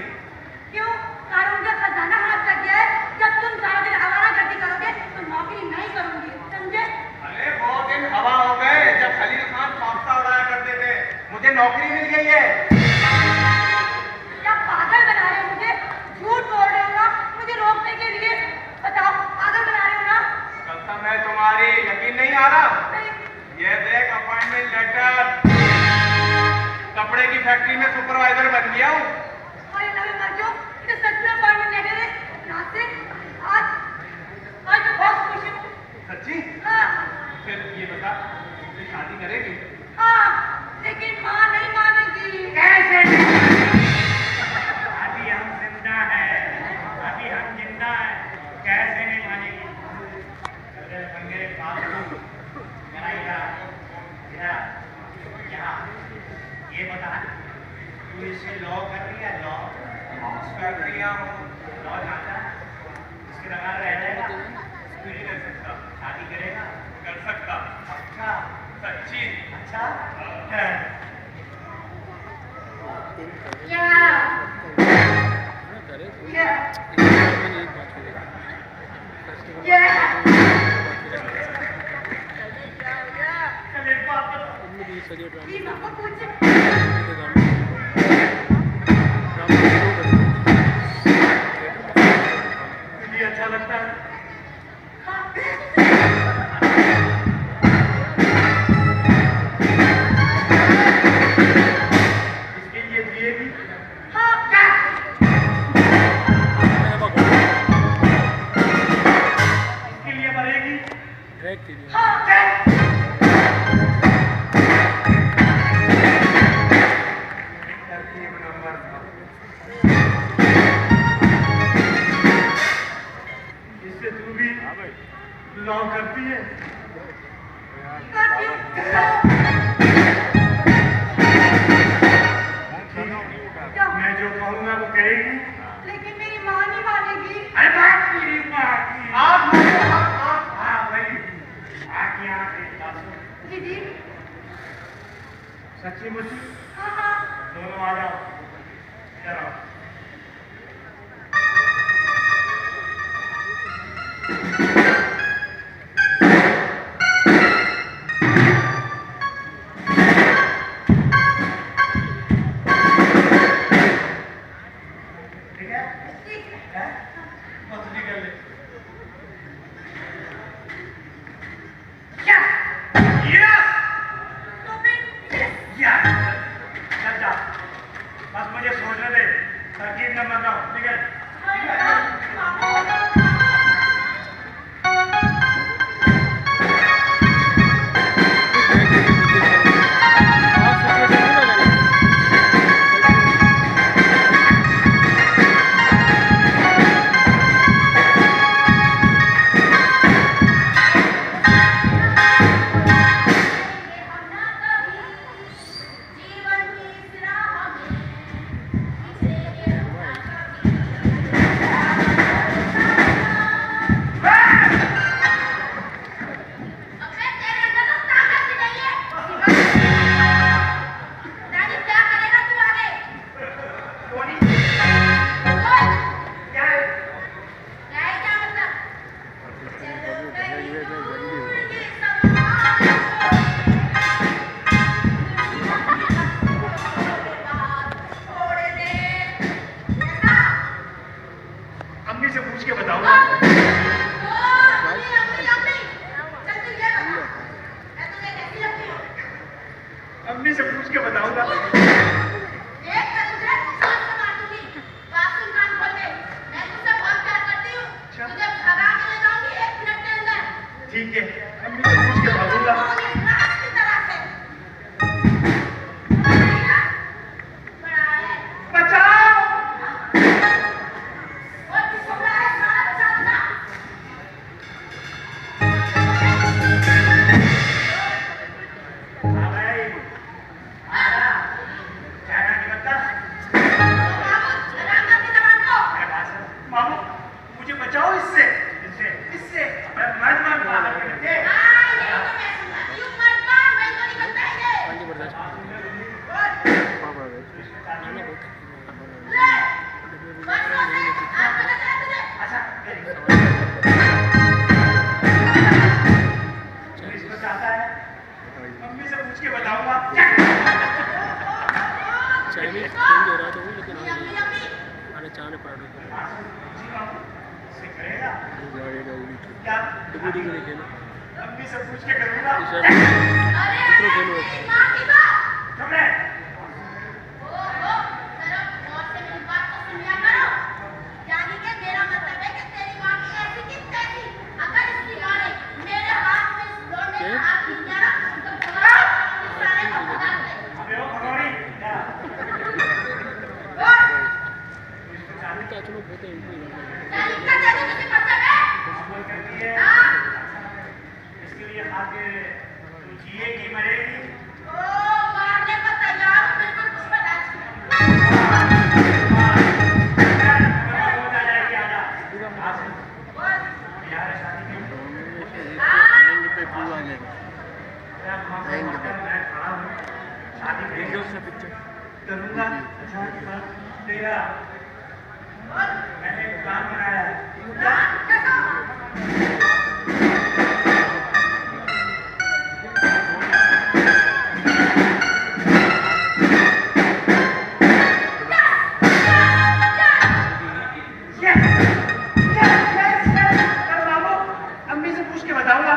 क्यों? कानून का खजाना हाथ लग गया है। जब तुम सारा दिन आवारागर्दी करोगे तो नौकरी नहीं करूंगी, समझे? अरे बहुत दिन हवा हो गए जब खलील खान पास्ता उड़ाया करते थे, मुझे नौकरी मिल गई है। क्या पागल बना रहे हो मुझे? झूठ बोल रहे हो ना मुझे रोकने के लिए? बताओ, पागल बना रहे हो ना? कसम है तुम्हारी, यकीन नहीं आ रहा? नहीं। ये देख अपॉइंटमेंट लेटर। कपड़े की फैक्ट्री में सुपरवाइजर बन गया हूँ। अरे नवे मर जाओ, ये सच में अपॉइंटमेंट लेटर है। नासिर, आज मैं बहुत खुश हूँ। सच्ची? हाँ। फिर ये बता, तू शादी करेगी? हाँ, लेकिन माँ नहीं मानेगी। कैसे? अभी हम जिंदा हैं, अभी हम जिंदा हैं, कैसे नहीं मानेगी? अरे पंगे बात कराएगा यहाँ, ये बता तू इसे लॉ कर रही है? लॉ कर लिया हूँ। लॉ जानता है? इसके बगैर रह जाएगा? नहीं रह सकता। शादी करेगा? कर सकता। अच्छा सच्ची? अच्छा है। तुझे अच्छा लगता है? इसके लिए जिएगी? इसके लिए मरेगी? तरकीब नंबर 2। इससे तू भी लॉ करती है? मैं जो कहूँगा वो करेगी? लेकिन मेरी माँ नहीं मानेगी। अरे बात तेरी माँ की। आप हाँ वही आँखें आँखें दासो। दीदी। सच्ची मुच्ची हाँ हाँ। दोनों आ जाओ, इधर आओ। ठीक है? हैं? पसली कर ले। Yes! Yes! तो फिर Yes! चल जा। बस मुझे सोचने दे। तरकीब नंबर 9 निकल। जीवन की इस राह में पूछ के बताऊंगा। अम्मी से पूछ के बताऊंगा। ठीक है, अम्मी से पूछ के भागूंगा। बचाओ! हाँ भाई, आया, चाय नहीं बनता? अरे बात सुन, मामू, मुझे बचाओ इससे। मैं मर पागल के बच्चे। अच्छा, पुलिस को चाहता है, मम्मी से पूछ के बताऊंगा। चाइनीज फोन दे रहा था वो, लेकिन अरे चाने पराठे जी मामू, इसे करेगा? क्या? डिबूडी के लिए खेलो, अम्मी से पूछ के करूंगा। कितने खेलो चुप रहे। अबे ओ भगवानी, क्या? चलो बहुत करती है, इसके लिए खातिर तू जिएगी मरेगी? करूंगा तेरा मैंने एक प्लान बनाया है। अम्मी से पूछ के बताऊंगा।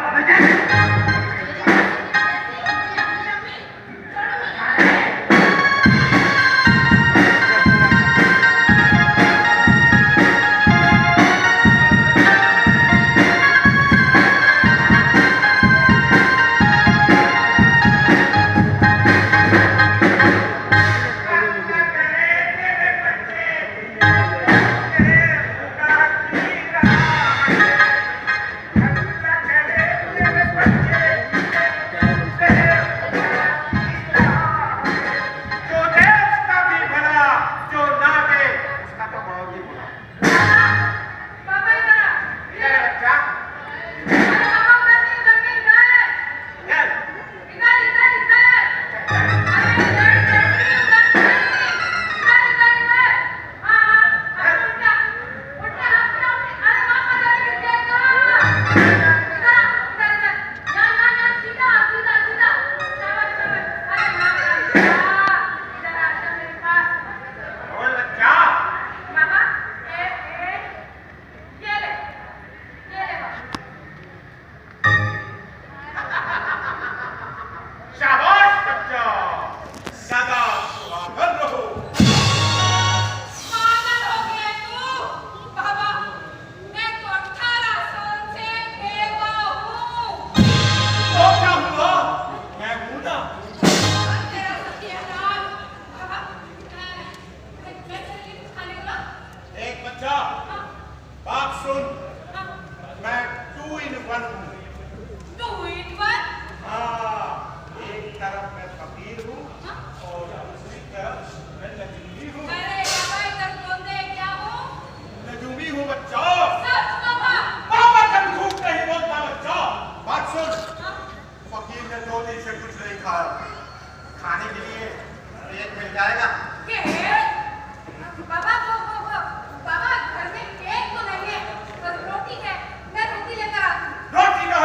रोटी का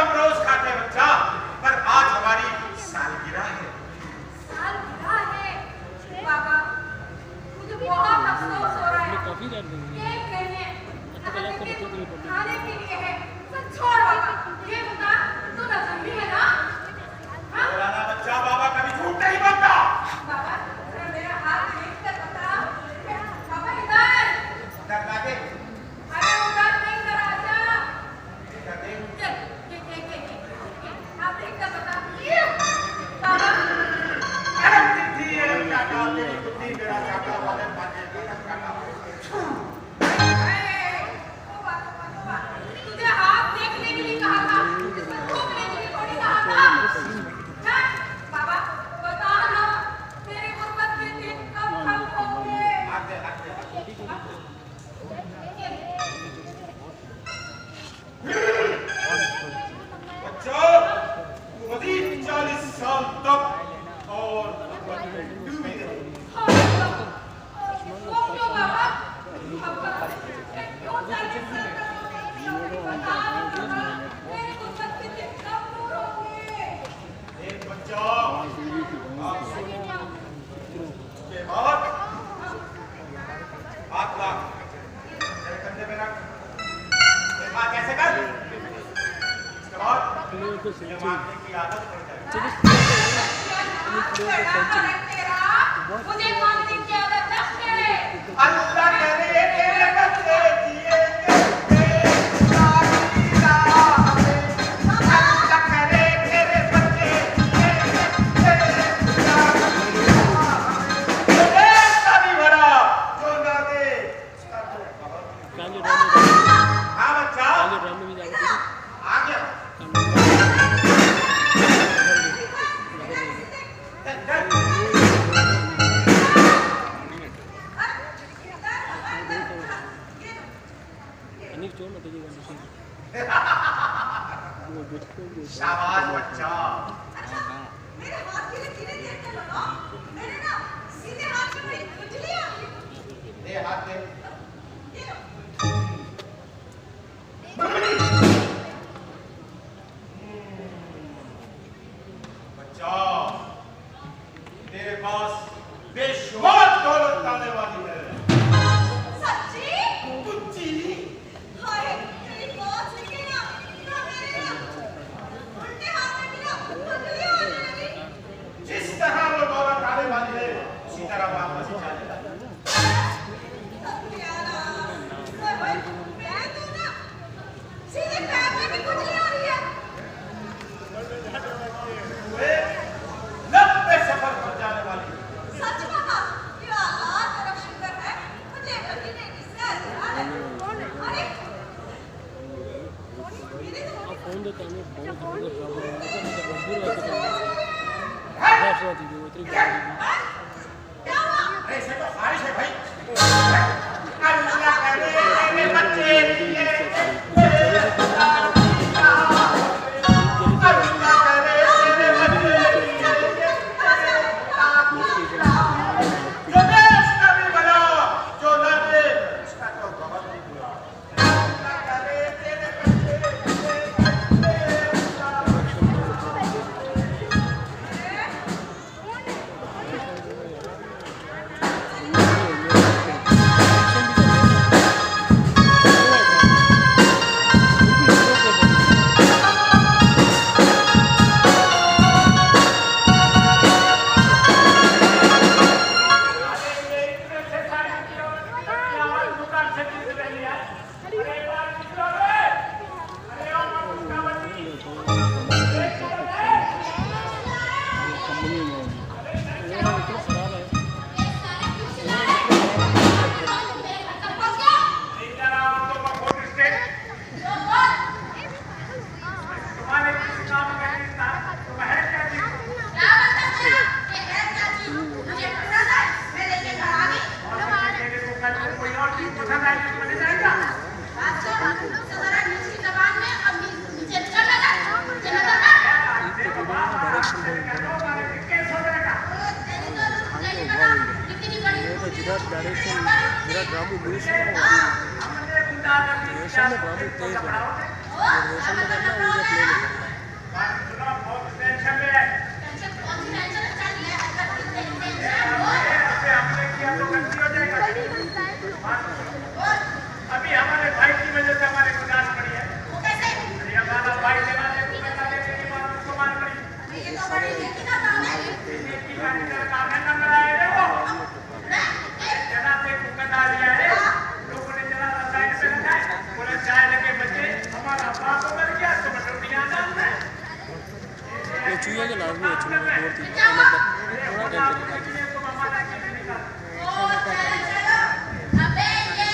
बच्चा मजीद 40 साल तक और डूबी रहे। वो क्यों बाबा? क्यों जाने से बता मेरे को सच्ची से कब दूर होंगे? एक बच्चा आप सुनो के बाद हाथ ला तेरे कंधे पे रख देखा कैसे कर इसके बाद ये मारने की आदत पड़ जाए मुझे मानने की आदत न करे। अल्लाह करे तेरे बच्चे जिए शाबाश बच्चा। मेरे हाथ के लिए धीरे धीरे चलो ना। मेरे ना सीधे हाथ में मेरी खुजली आ रही। दे हाथ दे। ये लो। बच्चा तेरे पास बेशुमार दौलत आने वाली है। सच्ची? कुच्ची हाय मेरी बात सुनिए ना मेरे ना उल्टे हाथ में मेरा खुजली आने लगी। जिस तरह वो दौलत आने वाली है उसी तरह वापस जाएगा। मैं तो ना सीधे पैर में भी खुजली आ रही है। वे 90 सफर पर जाने वाली है। सच कहा या अल्लाह तेरा शुक्र है मुझे कभी नहीं सर अरे फोन देता हूँ बहुत क्या हुआ? ऐसे तो खारिश है भाई। अल्लाह करे तेरे बच्चे जिए। अल्लाह करे तेरे बच्चे जिए। जो दे उसका भी भला, जो न दे उसका तो बहुत ही बुरा। अल्लाह करे तेरे बच्चे अभी हमारे भाई की वजह से हमारे को डांट पड़ी है। वो कैसे? अरे हमारा भाई जला दे तुम्हें डाले तेरी मां उसको मार पड़ी। ये तो बड़ी नेकी का काम है। नेकी का काम है ना कराए रे वो। जना से कुकर डाल दिया है। लोगों ने जला साइड पे रखा है। बोले चाय लेके बच्चे हमारा बाप मर गया तो बटोटियां डाल दे। ये चूहे के लाभ में चूहे बहुत ही मतलब थोड़ा टाइम चलेगा। अबे ये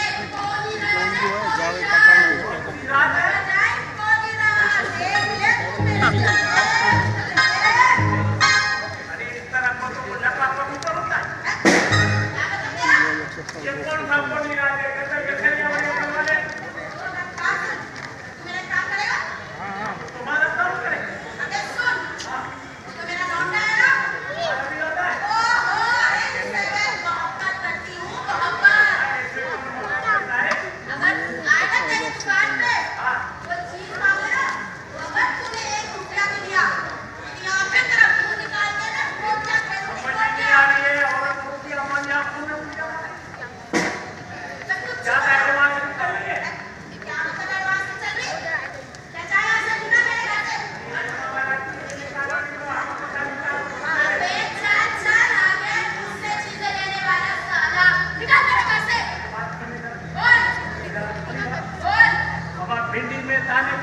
भिंडी में दाने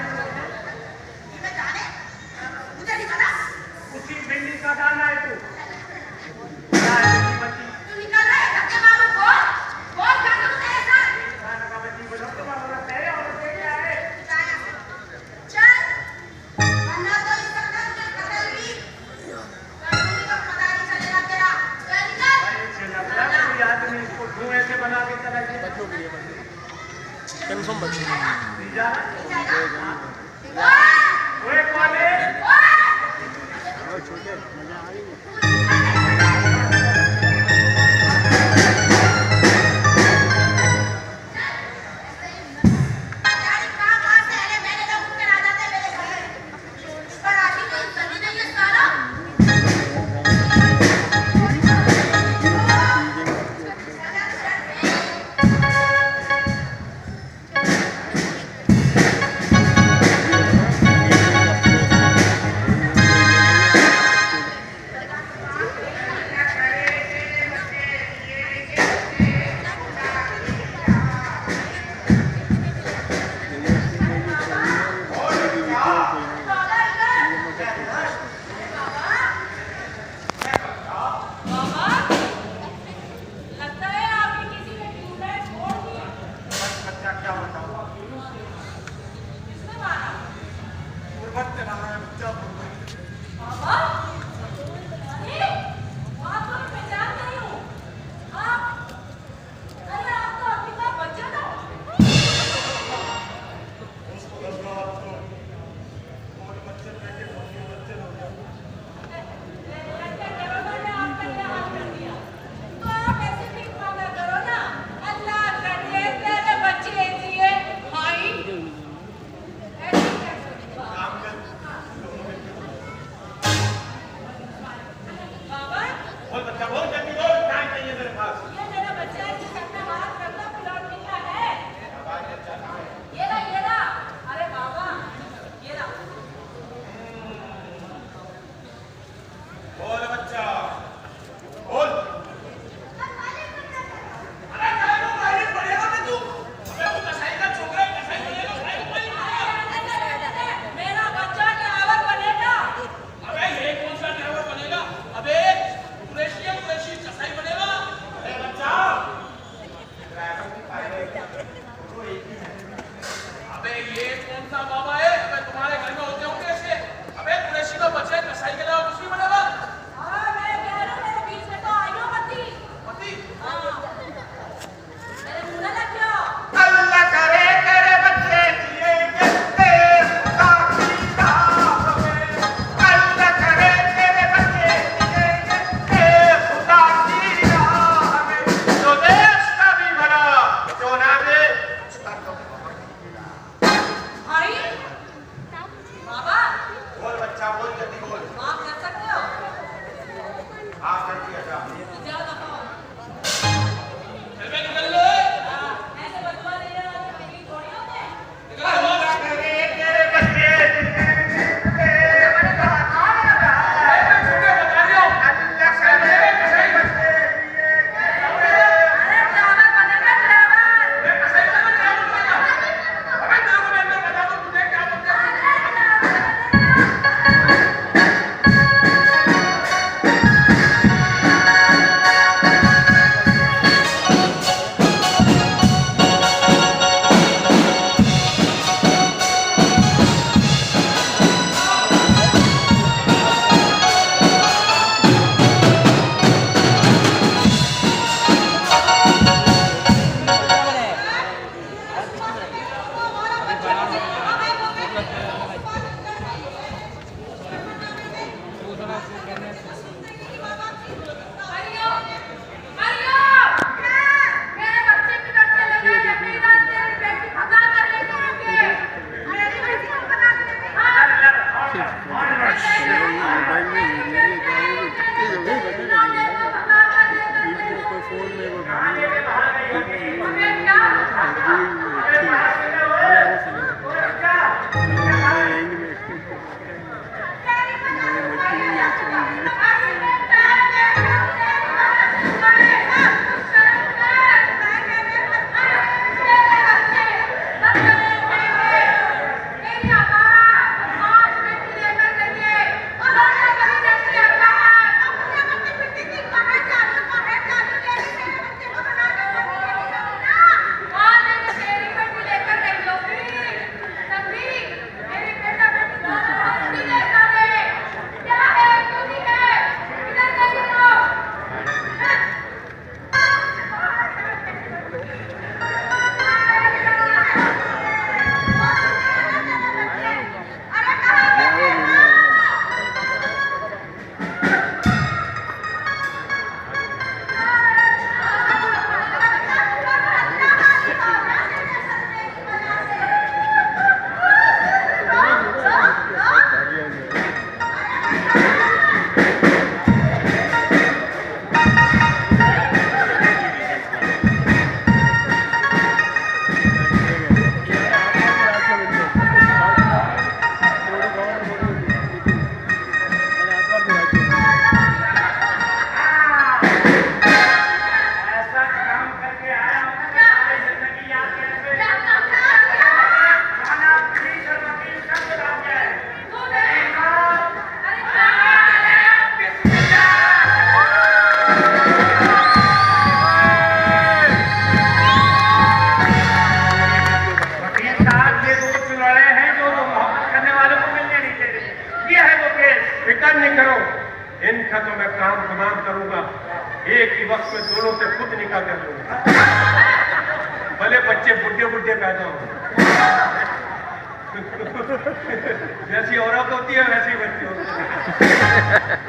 इसमें जाने मुझे नहीं पता उसी भिंडी का दाना है तू क्या है बेटी बच्ची तू निकल रहा है धक्के मारू कौन कर दूं तेरे साथ खाना का बच्ची बोलो तुम औरत है औरत है क्या है चल वरना तो इस कतल के कतल भी कानूनी का पता नहीं चलेगा तेरा चल निकल अरे चला बड़ा कोई आदमी इसको धुएं से बना के चला गया बच्चों के लिए कंफर्म बच्चों के लिए नहीं जाना ओए ओए कौन है छोटे मजा आ रही है गाड़ी कहां से है मैंने लोग उठकर आ जाते मेरे घर में पर आदमी कोई सभी नहीं है साला चिंता नहीं करो, इनका तो मैं काम तमाम करूंगा। एक ही वक्त में दोनों से खुद निकाल कर दूंगा, भले बच्चे बुढ़े बुढ़े पैदा हो। जैसी औरत होती है वैसी बच्चे होते हैं।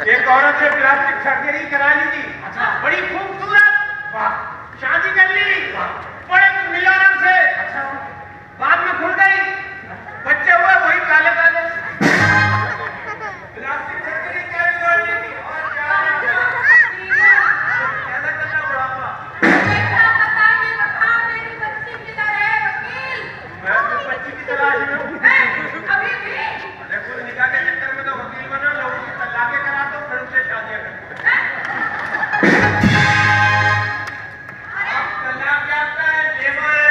एक औरत ने प्लास्टिक सर्जरी करा ली थी, अच्छा, बड़ी खूबसूरत, वाह, शादी कर ली, बड़े मिलियनर से, अच्छा, बाद में खुल गई, बच्चे हुए वही काले काले। प्लास्टिक सर्जरी क्या बिगाड़नी थी, और क्या कैसा करना बुढ़ापा। मेरी बच्ची किधर है वकील? मैं तो बच्ची की तलाश में हूँ। अभी भी देखो निकाह के चक्कर में तो वकील बना, लोगों की तलाकें करा दो, फिर उनसे शादियां कर दो। आप तलाक क्या होता है? लेवा है।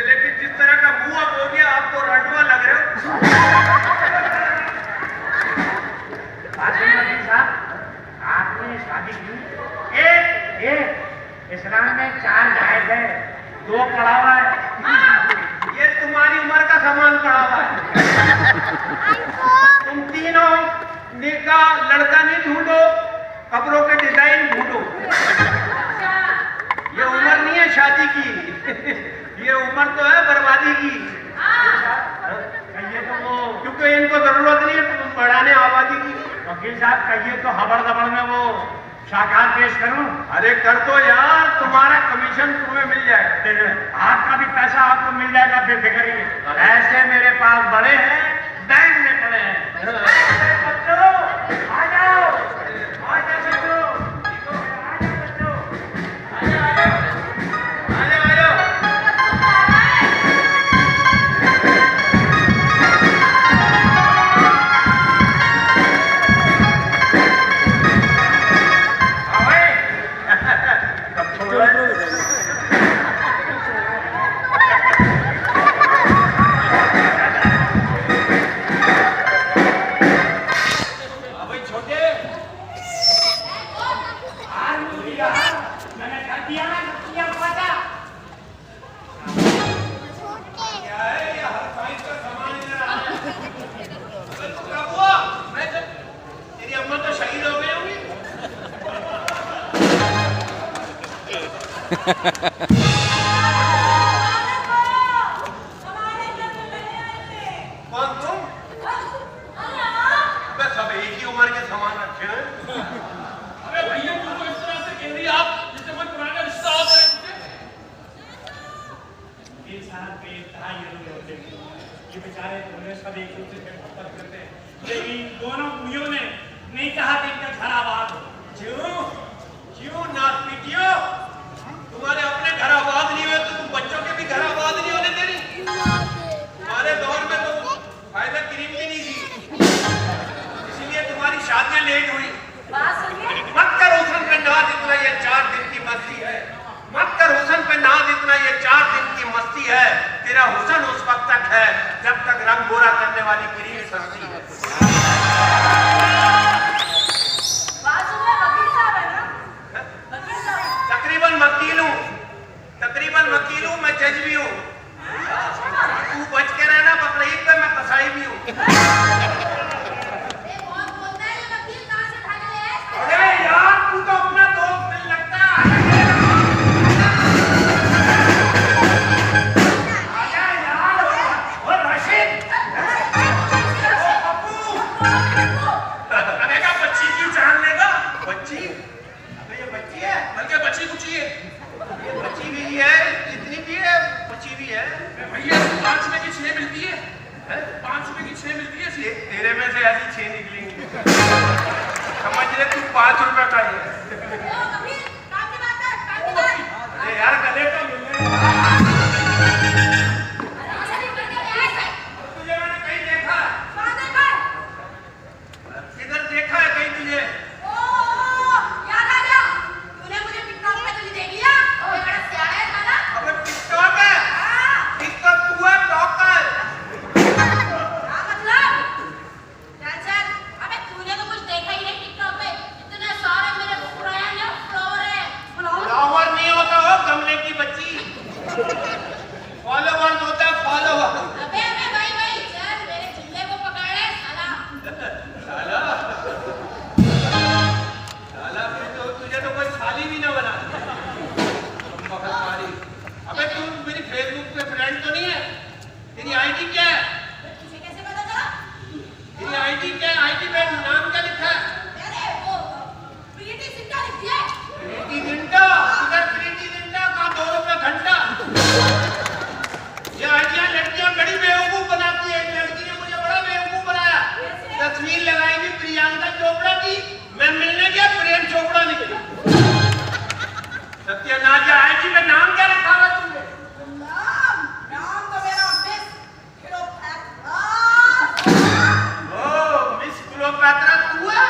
लेकिन जिस तरह का मुंह अब हो गया, आप तो रंडवा लग रहे हो। वकील साहब, आपने शादी की, एक इस्लाम में 4 जायज है, 2 पड़ा हुआ है। ये तुम्हारी उम्र का सामान पड़ा हुआ है। तुम तीनों निकाह लड़का नहीं ढूंढो, कपड़ों के डिजाइन ढूंढो। ये उम्र नहीं है शादी की, ये उम्र तो है बर्बादी की। कहिए तो वो, क्योंकि इनको जरूरत नहीं है बढ़ाने आबादी की। वकील साहब कहिए तो हबड़ दबड़ में वो शाकार पेश करूं? अरे कर दो यार, तुम्हारा कमीशन तुम्हें मिल जाए। आपका भी पैसा आपको मिल जाएगा, बेफिक्र ही। ऐसे मेरे पास बड़े हैं, बैंक में पड़े हैं। बच्चों आ जाओ, आ जाओ बच्चों, आ जाओ बच्चों, आ जाओ, आ जाओ, आ जाओ। कौन तुम? बस सब एक ही उम्र के सामान रखे हैं। अरे भैया तुमको इस तरह से कह रही आप जैसे कोई पुराना रिश्ता हो गया है। वकील साहब के इंतहा ये लोग होते हैं, ये बेचारे दोनों सब एक दूसरे से मोहब्बत करते हैं, लेकिन दोनों बुढ़ियों ने नहीं कहा कि इनका घर आबाद हो। क्यों क्यों नाथ पीटियो, तुम्हारे अपने घर आबाद नहीं हुए तो तुम बच्चों के भी घर आबाद नहीं होने दे रही। तुम्हारे दौर में तो फायदा क्रीम भी नहीं थी, इसीलिए तुम्हारी शादियां लेट हुई। मत कर हुसन पे नाज, इतना ये 4 दिन की मस्ती है। मत कर हुसन पे नाज, इतना ये 4 दिन की मस्ती है। तेरा हुसन उस वक्त तक है जब तक रंग गोरा करने वाली क्रीम सस्ती है। तकरीबन वकील हूँ, मैं जज भी हूँ। तू बच के रहना, बकरीद पे मैं कसाई भी हूँ। अरे यार तू तो अपना दोस्त नहीं लगता। आजा यार, ओ रशीद, ओ पप्पू, देखा बच्ची की जान लेगा। बच्ची? अबे ये बच्ची है, बल्कि बच्ची कुची है। ये बच्ची भी है, इतनी भी है, बच्ची भी है। भैया 5 रुपए की 6 मिलती है, 5 रुपए की 6 मिलती है। तेरे में से ऐसी 6 निकलेंगी, समझ ले तू 5 रुपए का ही है। अरे यार गले तो मिल रहे। तुझे मैंने कहीं देखा, किधर देखा है कहीं तुझे? अबे टिकटॉक है, टिकटॉक तू है, टॉक है। फ्लावर नहीं होता हो, गमले की बच्ची फ्रेंड तो नहीं है? तेरी आईडी क्या है? तुझे कैसे पता चला? तेरी आईडी क्या है? आईडी पे नाम क्या लिखा है? अरे वो प्रीति सिंटा लिख दिया है। प्रीति जिंटा, इधर प्रीति जिंटा का 2 रुपए घंटा। ये आईडिया लड़कियां बड़ी बेवकूफ बनाती है। एक लड़की ने मुझे बड़ा बेवकूफ बनाया। तस्वीर लगाई थी प्रियंका चोपड़ा की, मैं मिलने गया प्रेम चोपड़ा निकली। सत्यानाश, आईडी पे नाम क्या लिखा हुआ तुमने? नाम तो मेरा मिस क्लियोपैत्रा। ओ, मिस क्लियोपैत्रा तू है?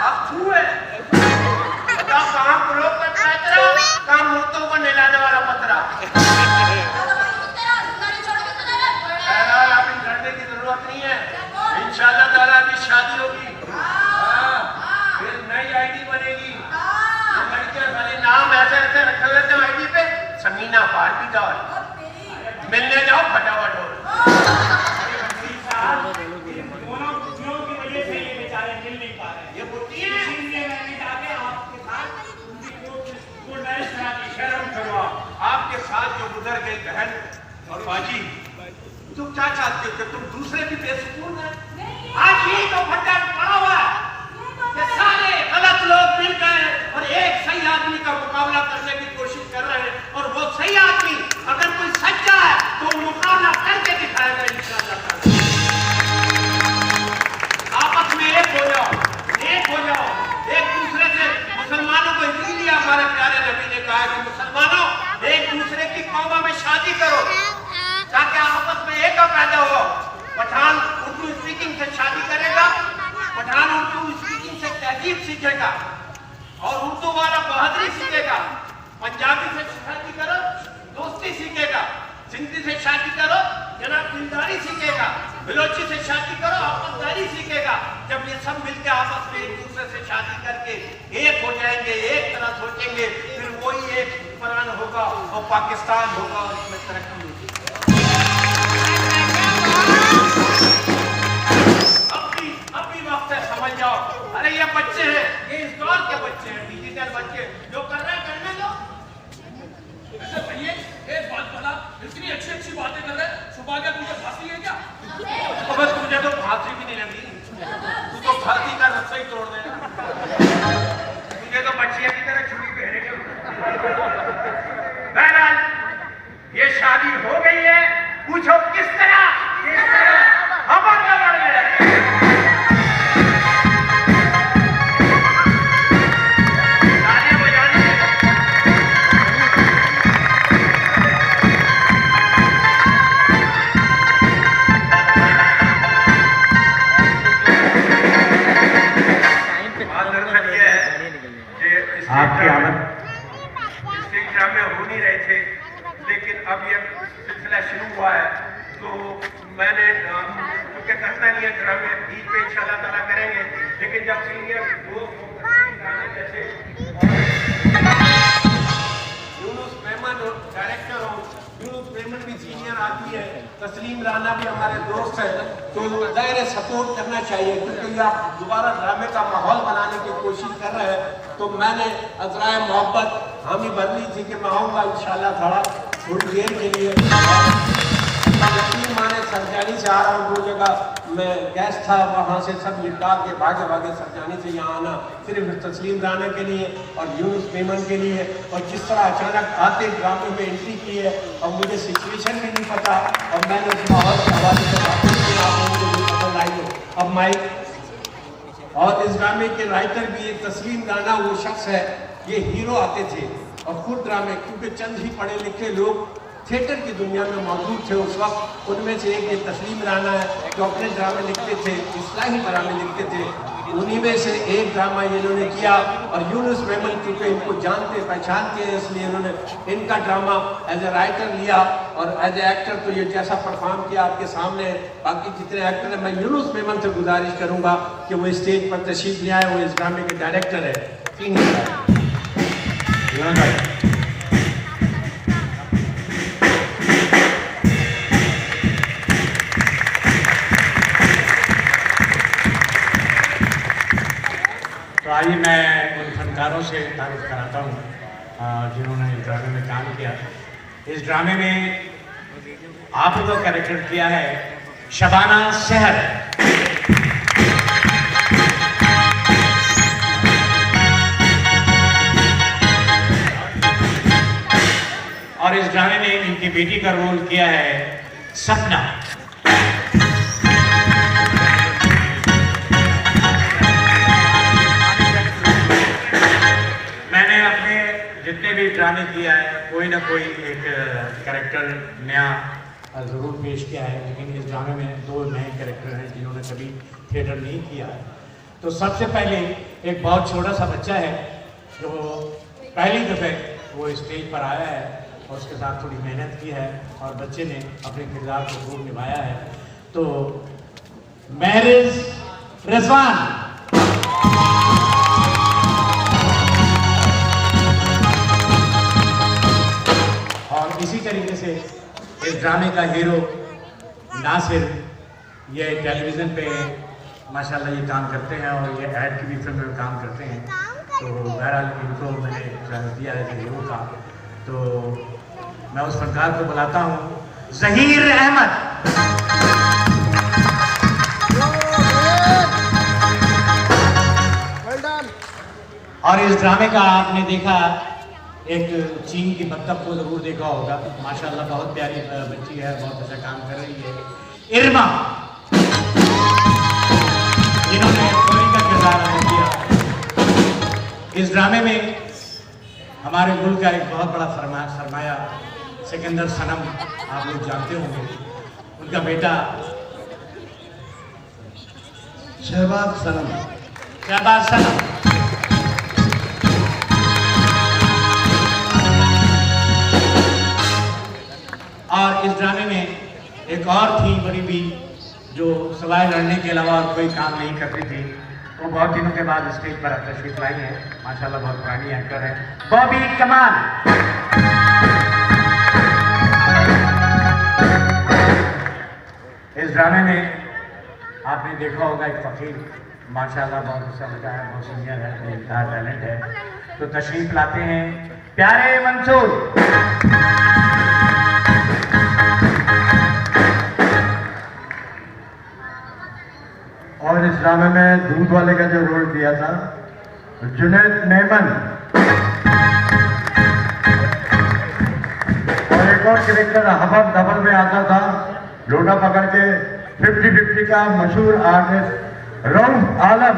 अब तू है। बता कहाँ क्लियोपैत्रा, कहाँ मूर्तों को नहलाने वाला पतरा। बहरहाल आप इन डरने की जरूरत नहीं है। इंशाल्लाह ताला अभी शादी होगी, फिर नई आईडी बनेगी। लड़कियां खाली नाम ऐसे ऐसे रखे हुए थे आईडी पे, समीना पार्टी डॉल। मिलने जाओ फटाफट हो। दोनों बुद्धियों की वजह से ये बेचारे मिल नहीं पा रहे। ये बुद्धि है। इसीलिए मैंने जाके आपके साथ उनकी को मैच करा दी। शर्म करो आपके साथ जो गुजर गई बहन और बाजी, तुम क्या चाहते हो? तुम दूसरे भी बेसुकून है? आज ही तो फटा पड़ा हुआ है। ये सारे गलत लोग मिल गए और एक सही आदमी का मुकाबला करने की कोशिश कर रहे हैं, और वो सही आदमी अगर कोई सच्चा है तो मुकाबला करके दिखाएगा इंशाअल्लाह। आपस में एक हो जाओ, एक हो जाओ एक दूसरे से। मुसलमानों को इसीलिए हमारे प्यारे नबी ने कहा कि मुसलमानों एक दूसरे की कौमों में शादी करो ताकि आपस में एक पैदा हो। पठान उर्दू स्पीकिंग से शादी करेगा, पठान उर्दू स्पीकिंग से तहजीब सीखेगा, और उर्दू वाला बहादुरी सीखेगा। पंजाबी से शादी करो, दोस्ती सीखेगा। सिंधी से शादी करो, जनाब दिलदारी सीखेगा। बलोची से शादी करो, आपसदारी सीखेगा। जब ये सब मिलकर आपस में एक दूसरे से शादी करके एक हो जाएंगे, एक तरह सोचेंगे, फिर वही एक हुक्मरान होगा और पाकिस्तान होगा और इसमें तरक्की होगी। अब भी वक्त है, समझ जाओ। अरे ये बच्चे हैं, ये इस दौर के बच्चे हैं, डिजिटल बच्चे जो कर रहे हैं करने दो। ऐसे भैया एक बात बता, इतनी अच्छी अच्छी बातें कर रहे हैं, सुबह क्या तुझे फांसी है क्या? अबे तुझे तो फांसी भी नहीं लगी, तू तो फांसी का रस्सा ही तोड़ देगा। तुझे तो बच्चियां की तरह छुरी पहने के। बहरहाल ये शादी हो गई है, पूछो किस तरह? खबर खबर है। आपकी आमद स्टेज ड्रामे हो नहीं रहे थे, लेकिन अब ये सिलसिला शुरू हुआ है तो मैंने क्योंकि करता नहीं है ड्रामे, ईद पे इंशाल्लाह ताला करेंगे, लेकिन जब सीनियर दोस्त जैसे यूनुस मेमन डायरेक्टर हो, यूनुस मेमन भी सीनियर आदमी है, तस्लीम राना भी हमारे दोस्त है, तो ज़ाहिर सपोर्ट करना चाहिए क्योंकि ये आप दोबारा ड्रामे का माहौल बनाने की कोशिश कर रहे हैं। तो मैंने अज़राए मोहब्बत हामी भर ली थी कि मैं आऊँगा इंशाल्लाह थोड़ा थोड़ी देर के लिए। यकीन माने सरजानी से आ रहा हूँ, वो जगह मैं गैस था वहाँ से सब निपटा के भागे भागे सरजानी से यहाँ आना सिर्फ तस्लीम राना के लिए और यूनुस मेमन के लिए, और जिस तरह अचानक आते ड्रामे में एंट्री की है और मुझे सिचुएशन भी नहीं पता और मैंने उस माहौल के हवाले से बातें की, आप लोगों को पसंद आई हो। अब माइक और इस ड्रामे के राइटर भी एक तस्लीम राना वो शख्स है, ये हीरो आते थे और खुद ड्रामे, क्योंकि चंद ही पढ़े लिखे लोग थिएटर की दुनिया में मौजूद थे उस वक्त, उनमें से एक ये तस्लीम राना है जो अपने ड्रामे लिखते थे, इस्लाही ड्रामे लिखते थे, उन्हीं में से एक ड्रामा इन्होंने किया। और यूनुस मेमन क्योंकि इनको जानते पहचानते हैं इसलिए इन्होंने इनका ड्रामा एज ए राइटर लिया और एज ए एक्टर तो ये जैसा परफॉर्म किया आपके सामने। बाकी जितने एक्टर हैं, मैं यूनुस मेमन से गुजारिश करूंगा कि वो स्टेज पर तशरीफ ले आए, वो इस ड्रामे के डायरेक्टर है। तो आइए मैं उन फनकारों से तारीफ कराता हूँ जिन्होंने इस ड्रामे में काम किया। इस ड्रामे में आप लोगों का कैरेक्टर किया है शबाना सहर। और इस ड्रामे में इनकी बेटी का रोल किया है सपना। मैंने अपने जितने भी ड्रामे किया है कोई ना कोई एक कैरेक्टर नया ज़रूर पेश किया है, लेकिन इस ड्रामे में 2 नए कैरेक्टर हैं जिन्होंने कभी थिएटर नहीं किया है। तो सबसे पहले एक बहुत छोटा सा बच्चा है जो पहली दफ़े वो स्टेज पर आया है और उसके साथ थोड़ी मेहनत की है और बच्चे ने अपने किरदार को खूब निभाया है। तो महरिज रिजवान। और इसी तरीके से इस ड्रामे का हीरो नासिर, ये टेलीविज़न पे माशाल्लाह ये काम करते हैं और ये ऐड की भी फिल्म में काम करते हैं। तो बहरहाल इनको मैंने दिया है हीरो का, तो मैं उस फनकार को बुलाता हूँ ज़हीर अहमद। और इस ड्रामे का आपने देखा एक चीन की बत्तख को जरूर देखा होगा, माशाल्लाह बहुत प्यारी बच्ची है, बहुत अच्छा काम कर रही है, इरमा, जिन्होंने कोरी का किरदार अदा किया। इस ड्रामे में हमारे मुल्क का एक बहुत बड़ा सरमाया सिकंदर सनम, आप लोग जानते होंगे, उनका बेटा शहबाज सनम। शहबाज सनम। और इस ड्रामे में एक और थी बड़ी भी जो सवाल लड़ने के अलावा और कोई काम नहीं करती थी, वो बहुत दिनों के बाद स्टेज पर तशरीफ लाई है, माशाल्लाह बहुत पुरानी एक्टर है, बॉबी कमाल। इस ड्रामे में आपने देखा होगा एक फकीर, माशाल्लाह बहुत अच्छा लगा है, बहुत सीनियर है, बेहतरीन टैलेंट है। तो तशरीफ लाते हैं प्यारे मंसूर। और इस ड्रामे में दूध वाले का जो रोल किया था जुनैद मेमन। और एक और कैरेक्टर हबब डबल में आता था, लोटा पकड़ के 50-50 का मशहूर आर्टिस्ट रऊफ आलम।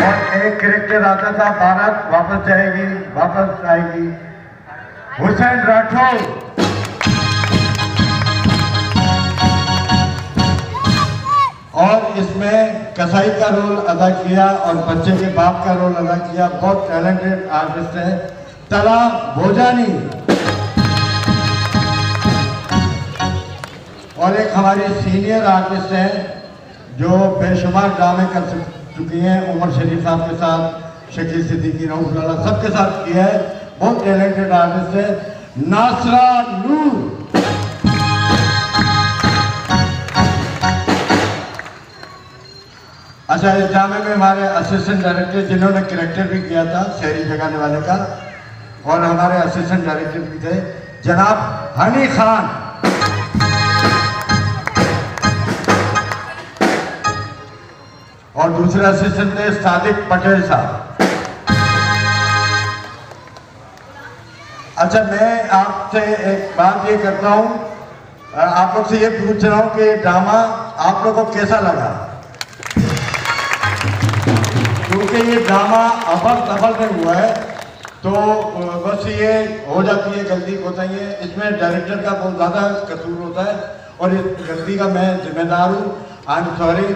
और एक कैरेक्टर आता था भारत वापस जाएगी वापस आएगी, हुसैन राठौर। और इसमें कसाई का रोल अदा किया और बच्चे के बाप का रोल अदा किया, बहुत टैलेंटेड आर्टिस्ट है तला भोजानी। और एक हमारी सीनियर आर्टिस्ट है जो बेशुमार ड्रामे कर चुकी हैं, उमर शरीफ साहब के साथ, शकील सिद्दीकी, रऊफ लाला सबके साथ किया है, बहुत टैलेंटेड आर्टिस्ट है नासरा नूर। अच्छा, इस ड्रामे में हमारे असिस्टेंट डायरेक्टर जिन्होंने कैरेक्टर भी किया था शहरी जगाने वाले का, और हमारे असिस्टेंट डायरेक्टर भी थे जनाब हनी खान। और दूसरे असिस्टेंट थे सादिक पटेल साहब। अच्छा, मैं आपसे एक बात ये करता हूँ, आप लोग से ये पूछ रहा हूँ कि ड्रामा आप लोगों को कैसा लगा, क्योंकि ये ड्रामा अव्वल दफल में हुआ है तो बस ये हो जाती है गलती होता ही है, इसमें डायरेक्टर का बहुत ज़्यादा कसूर होता है और इस गलती का मैं जिम्मेदार हूँ, आई एम सॉरी।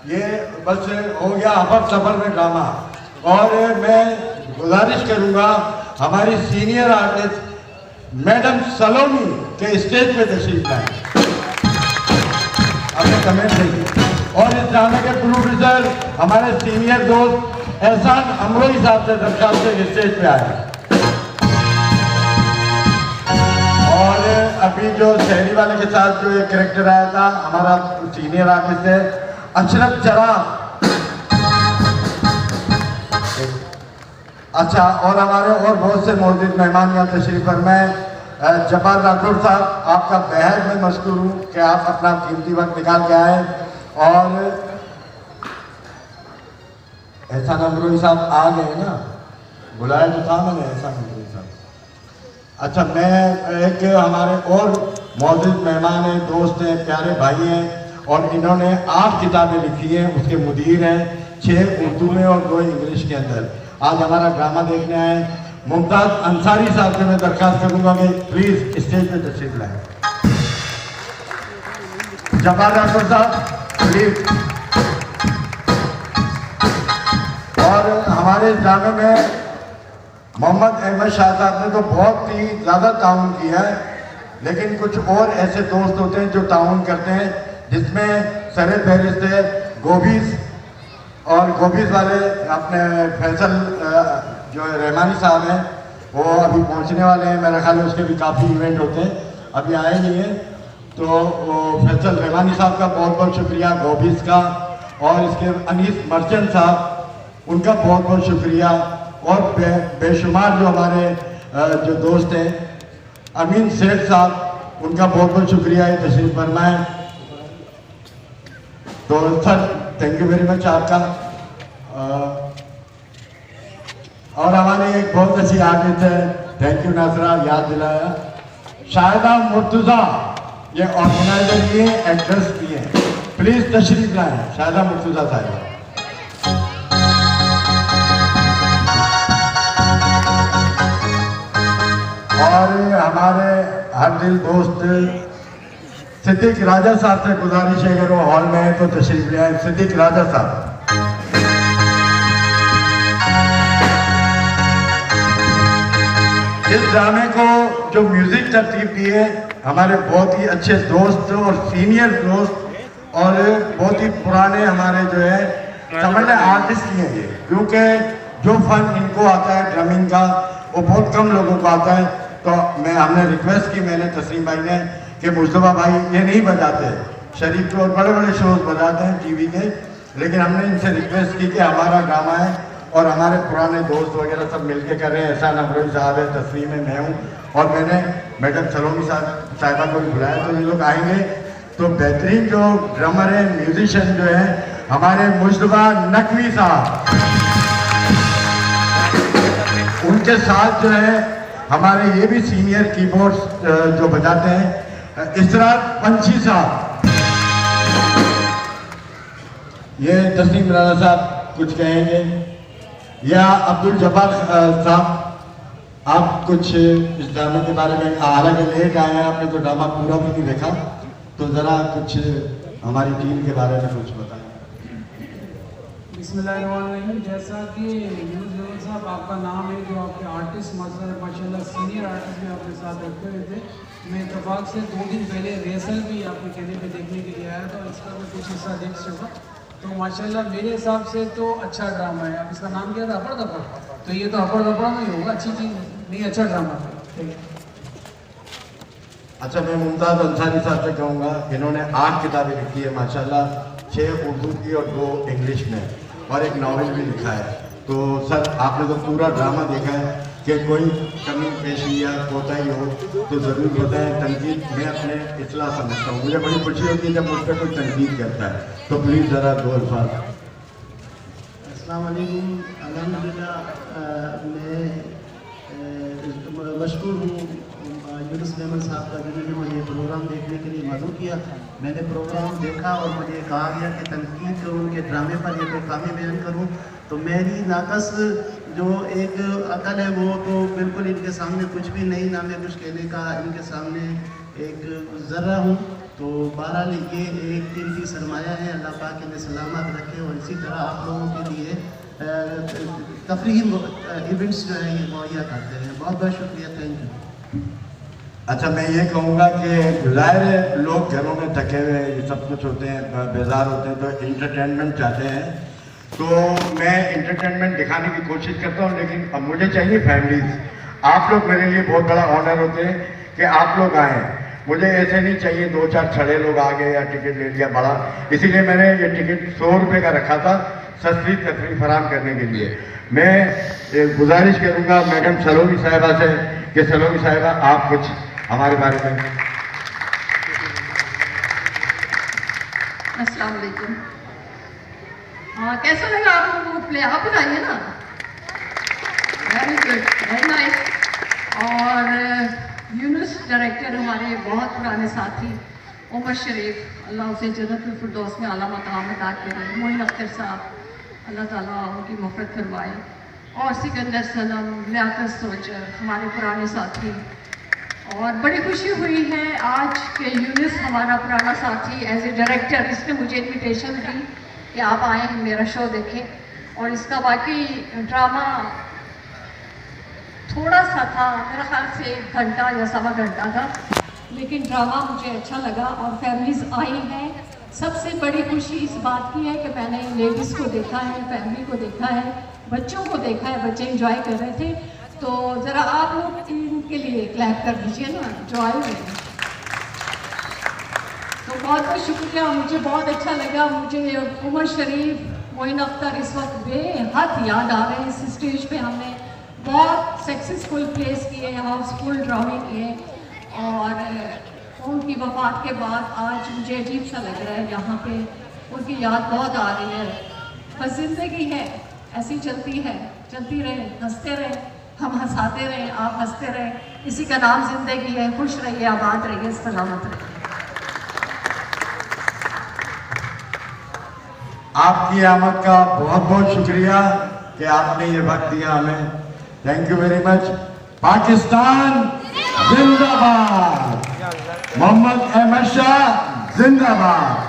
ये बस हो गया अव्वल सफल में ड्रामा। और मैं गुजारिश करूँगा हमारी सीनियर आर्टिस्ट मैडम सलोनी के स्टेज पे तशरीफ लाएं, अपने कमेंट देंगे। और इस ड्रामे के प्रोड्यूसर हमारे सीनियर दोस्त एहसान अमरोही साहब से दरखास्त से स्टेज पे आए। और अभी जो शहरी वाले के साथ जो एक कैरेक्टर आया था हमारा सीनियर आर्टिस्ट है अशरफ चराग। अच्छा, और हमारे और बहुत से मौजूद मेहमान यहाँ तशरीफ फरमाए। जब्बार राठौर साहब, आपका बेहद मैं मशकूर हूँ कि आप अपना कीमती वक्त निकाल के आए। और एहसान अमरोही साहब आ गए ना, बुलाया तो था मैंने एहसान अमरोही साहब। अच्छा, मैं एक हमारे और मौजूद मेहमान हैं, दोस्त हैं, प्यारे भाई हैं, और इन्होंने 8 किताबें लिखी हैं, उसके मुदीर हैं, 6 उर्दू में और 2 इंग्लिश के अंदर। आज हमारा ड्रामा देखने आए। मुमताज़ अंसारी साहब से मैं दरख्वास्त करूंगा कि प्लीज स्टेज पे तशरीफ लाएं। जब्बार राठौर साहब प्लीज। और हमारे इस ड्रामे में मोहम्मद अहमद शाह साहब ने तो बहुत ही ज़्यादा ताउन किया है, लेकिन कुछ और ऐसे दोस्त होते हैं जो ताउन करते हैं, जिसमें सरे फहरिस्त है गोबीज, और गोबीज वाले अपने फैसल जो रहमानी साहब हैं वो अभी पहुंचने वाले हैं। मेरा ख्याल है उसके भी काफ़ी इवेंट होते हैं, अभी आए नहीं हैं। तो वो फैसल रहमानी साहब का बहुत बहुत शुक्रिया, गोबीज का, और इसके अनीस मर्चेंट साहब उनका बहुत बहुत शुक्रिया, और बेशुमार जो हमारे जो दोस्त हैं, अमीन सेठ साहब, उनका बहुत बहुत शुक्रिया ये तशरीफ फरमाएं। तो sir thank you very much आपका। और हमारी एक बहुत अच्छी आर्टिस्ट है, थैंक यू नासरा, याद दिलाया, शाहिदा मुर्तजा, ये ऑर्गेनाइजर भी है, एक्ट्रेस भी है। प्लीज तशरीफ लाएं शाहिदा मुर्तजा साहिबा। और हमारे हर दिल दोस्त सिद्दीक राजा साहब से गुजारिश है, अगर वो हॉल में है तो तशरीफ ले आए। सिद्दीक राजा साहब। इस ड्रामे को जो म्यूजिक तरतीब दी है हमारे बहुत ही अच्छे दोस्त और सीनियर दोस्त, और बहुत ही पुराने हमारे जो है समझ लें आर्टिस्ट ही हैं ये, क्योंकि जो फन इनको आता है ड्रमिंग का वो बहुत कम लोगों को आता है। तो हमने रिक्वेस्ट की, मैंने तस्लीम भाई ने, कि मुस्तफा भाई ये नहीं बजाते, शरीफ के और बड़े बड़े शोज बजाते हैं टीवी के, लेकिन हमने इनसे रिक्वेस्ट की कि हमारा ड्रामा है और हमारे पुराने दोस्त वगैरह सब मिलके कर रहे हैं। एहसान अमरोही साहब है, तस्लीम है, मैं हूँ, और मैंने मैडम सलोमी साहिबा को भी बुलाया, तो ये लोग आएंगे। तो बेहतरीन जो ड्रमर है, म्यूजिशियन जो है हमारे मुस्तफा नकवी साहब, उनके साथ जो है हमारे ये भी सीनियर कीबोर्ड्स जो बजाते हैं इसरार पंछी साहब। ये तस्लीम राना साहब कुछ कहेंगे, या अब्दुल जब्बार साहब आप कुछ इस ड्रामे के बारे में, हालांकि लेट आए हैं, आपने तो ड्रामा पूरा भी नहीं देखा, तो ज़रा कुछ हमारी टीम के बारे में कुछ बताएं। बिस्मिल्लाहिर्रहमानिर्रहीम। जैसा कि न्यूज़ साहब आपका नाम है, जो आपके आर्टिस्ट माशाल्लाह सीनियर आर्टिस्ट भी आपके साथ रखे हुए थे, मैं इत्तेफाक से 2 दिन पहले रिहर्सल भी आपके कहने पे देखने के लिए आया था, इसका मैं कुछ हिस्सा देख चुका। तो माशाल्लाह मेरे हिसाब से तो अच्छा ड्रामा है। अब इसका नाम क्या था? अपर दपर। तो ये तो अपर दपड़ा में ही होगा, अच्छी चीज़ नहीं, अच्छा ड्रामा था। ठीक है। अच्छा, मैं मुमताज़ अंसारी साहब से कहूँगा, इन्होंने 8 किताबें लिखी है माशाल्लाह, 6 उर्दू की और 2 इंग्लिश में, और एक नावल भी लिखा है। तो सर आपने तो पूरा ड्रामा देखा है, कि कोई कमी पेशी या कोताही हो तो ज़रूर बताएं। तनकीद मैं अपने इस्लाह समझता हूँ, मुझे बड़ी खुशी होती है जब मुझ पर कोई तनकीद करता है, तो प्लीज़ ज़रा 2 अल्फाज। अस्सलाम वालेकुम। अल्हम्दुलिल्लाह मैं मशकूर हूँ यूनुस मेमन साहब का, जिन्होंने मुझे प्रोग्राम देखने के लिए मदऊ किया। मैंने प्रोग्राम देखा और मुझे कहा गया कि तनकीद करूँ, उनके ड्रामे पर ये कोई खामी बयान करूँ, तो मेरी नाकस जो एक अकल है वो तो बिल्कुल इनके सामने कुछ भी नहीं, ना मैं कुछ कहने का इनके सामने एक ज़र्रा हूँ। तो बहरहाल ये एक कीमती सरमाया है, अल्लाह पाक इन्हें सलामत रखे, और इसी तरह आप लोगों के लिए तफरीही इवेंट्स जो हैं ये मुहैया करते हैं। बहुत बहुत शुक्रिया, थैंक यू। अच्छा, मैं ये कहूँगा कि ज़ाहिर है लोग घरों में थके हुए ये सब कुछ होते हैं, बेजार होते हैं, तो इंटरटेनमेंट चाहते हैं, तो मैं इंटरटेनमेंट दिखाने की कोशिश करता हूँ, लेकिन अब मुझे चाहिए फैमिलीज। आप लोग मेरे लिए बहुत बड़ा ऑनर होते हैं कि आप लोग आएँ। मुझे ऐसे नहीं चाहिए 2-4 छड़े लोग आ गए या टिकट ले लिया बड़ा, इसीलिए मैंने ये टिकट 100 रुपये का रखा था, सस्ती तफरीह फराम करने के लिए। मैं गुजारिश करूंगा मैडम सलोनी साहिबा से कि सलोनी साहिबा आप कुछ हमारे बारे में। अस्सलाम वालेकुम। हाँ, कैसा लगा आप लोगों को प्ले? आप बताइए ना। Very good, very nice. और यूनुस डायरेक्टर हमारे बहुत पुराने साथी, उमर शरीफ, अल्लाह उसे जन्नतुल फिरदौस में आला मकाम अता करे। मोइन अख्तर साहब, अल्लाह ताला उनकी मग़फ़िरत करवाए। और सिकंदर सनम, लियाकत सोचर, हमारे पुराने साथी। और बड़ी खुशी हुई है आज के यूनुस हमारा पुराना साथी एज ए डायरेक्टर, इसने मुझे इन्विटेशन दी कि आप आए मेरा शो देखें। और इसका वाकई ड्रामा थोड़ा सा था, मेरा ख्याल से 1 घंटा या 1.25 घंटा था, लेकिन ड्रामा मुझे अच्छा लगा और फैमिलीज़ आई हैं। सबसे बड़ी खुशी इस बात की है कि मैंने लेडीज़ को देखा है, फैमिली को देखा है, बच्चों को देखा है, बच्चे एंजॉय कर रहे थे। तो ज़रा आप लोग इनके लिए क्लैप कर दीजिए ना, जो आए हुए हैं। तो बहुत बहुत शुक्रिया, मुझे बहुत अच्छा लगा। मुझे उमर शरीफ, मोइन अख्तर इस वक्त बेहद याद आ रहे हैं। इस स्टेज पे हमने बहुत सक्सेसफुल प्लेस किए, हाउसफुल ड्रामे किए, और उनकी वफ़ात के बाद आज मुझे अजीब सा लग रहा है, यहाँ पे उनकी याद बहुत आ रही है। बस ज़िंदगी है, ऐसी चलती है, चलती रहे, हंसते रहे, हम हंसाते रहें, आप हंसते रहें, इसी का नाम ज़िंदगी है। खुश रहिए, आबाद रहिए, सलामत रहिए। आपकी आमद का बहुत बहुत शुक्रिया कि आपने ये वक्त दिया हमें। Thank you very much. Pakistan जिंदाबाद, मोहम्मद अहमद शाह जिंदाबाद।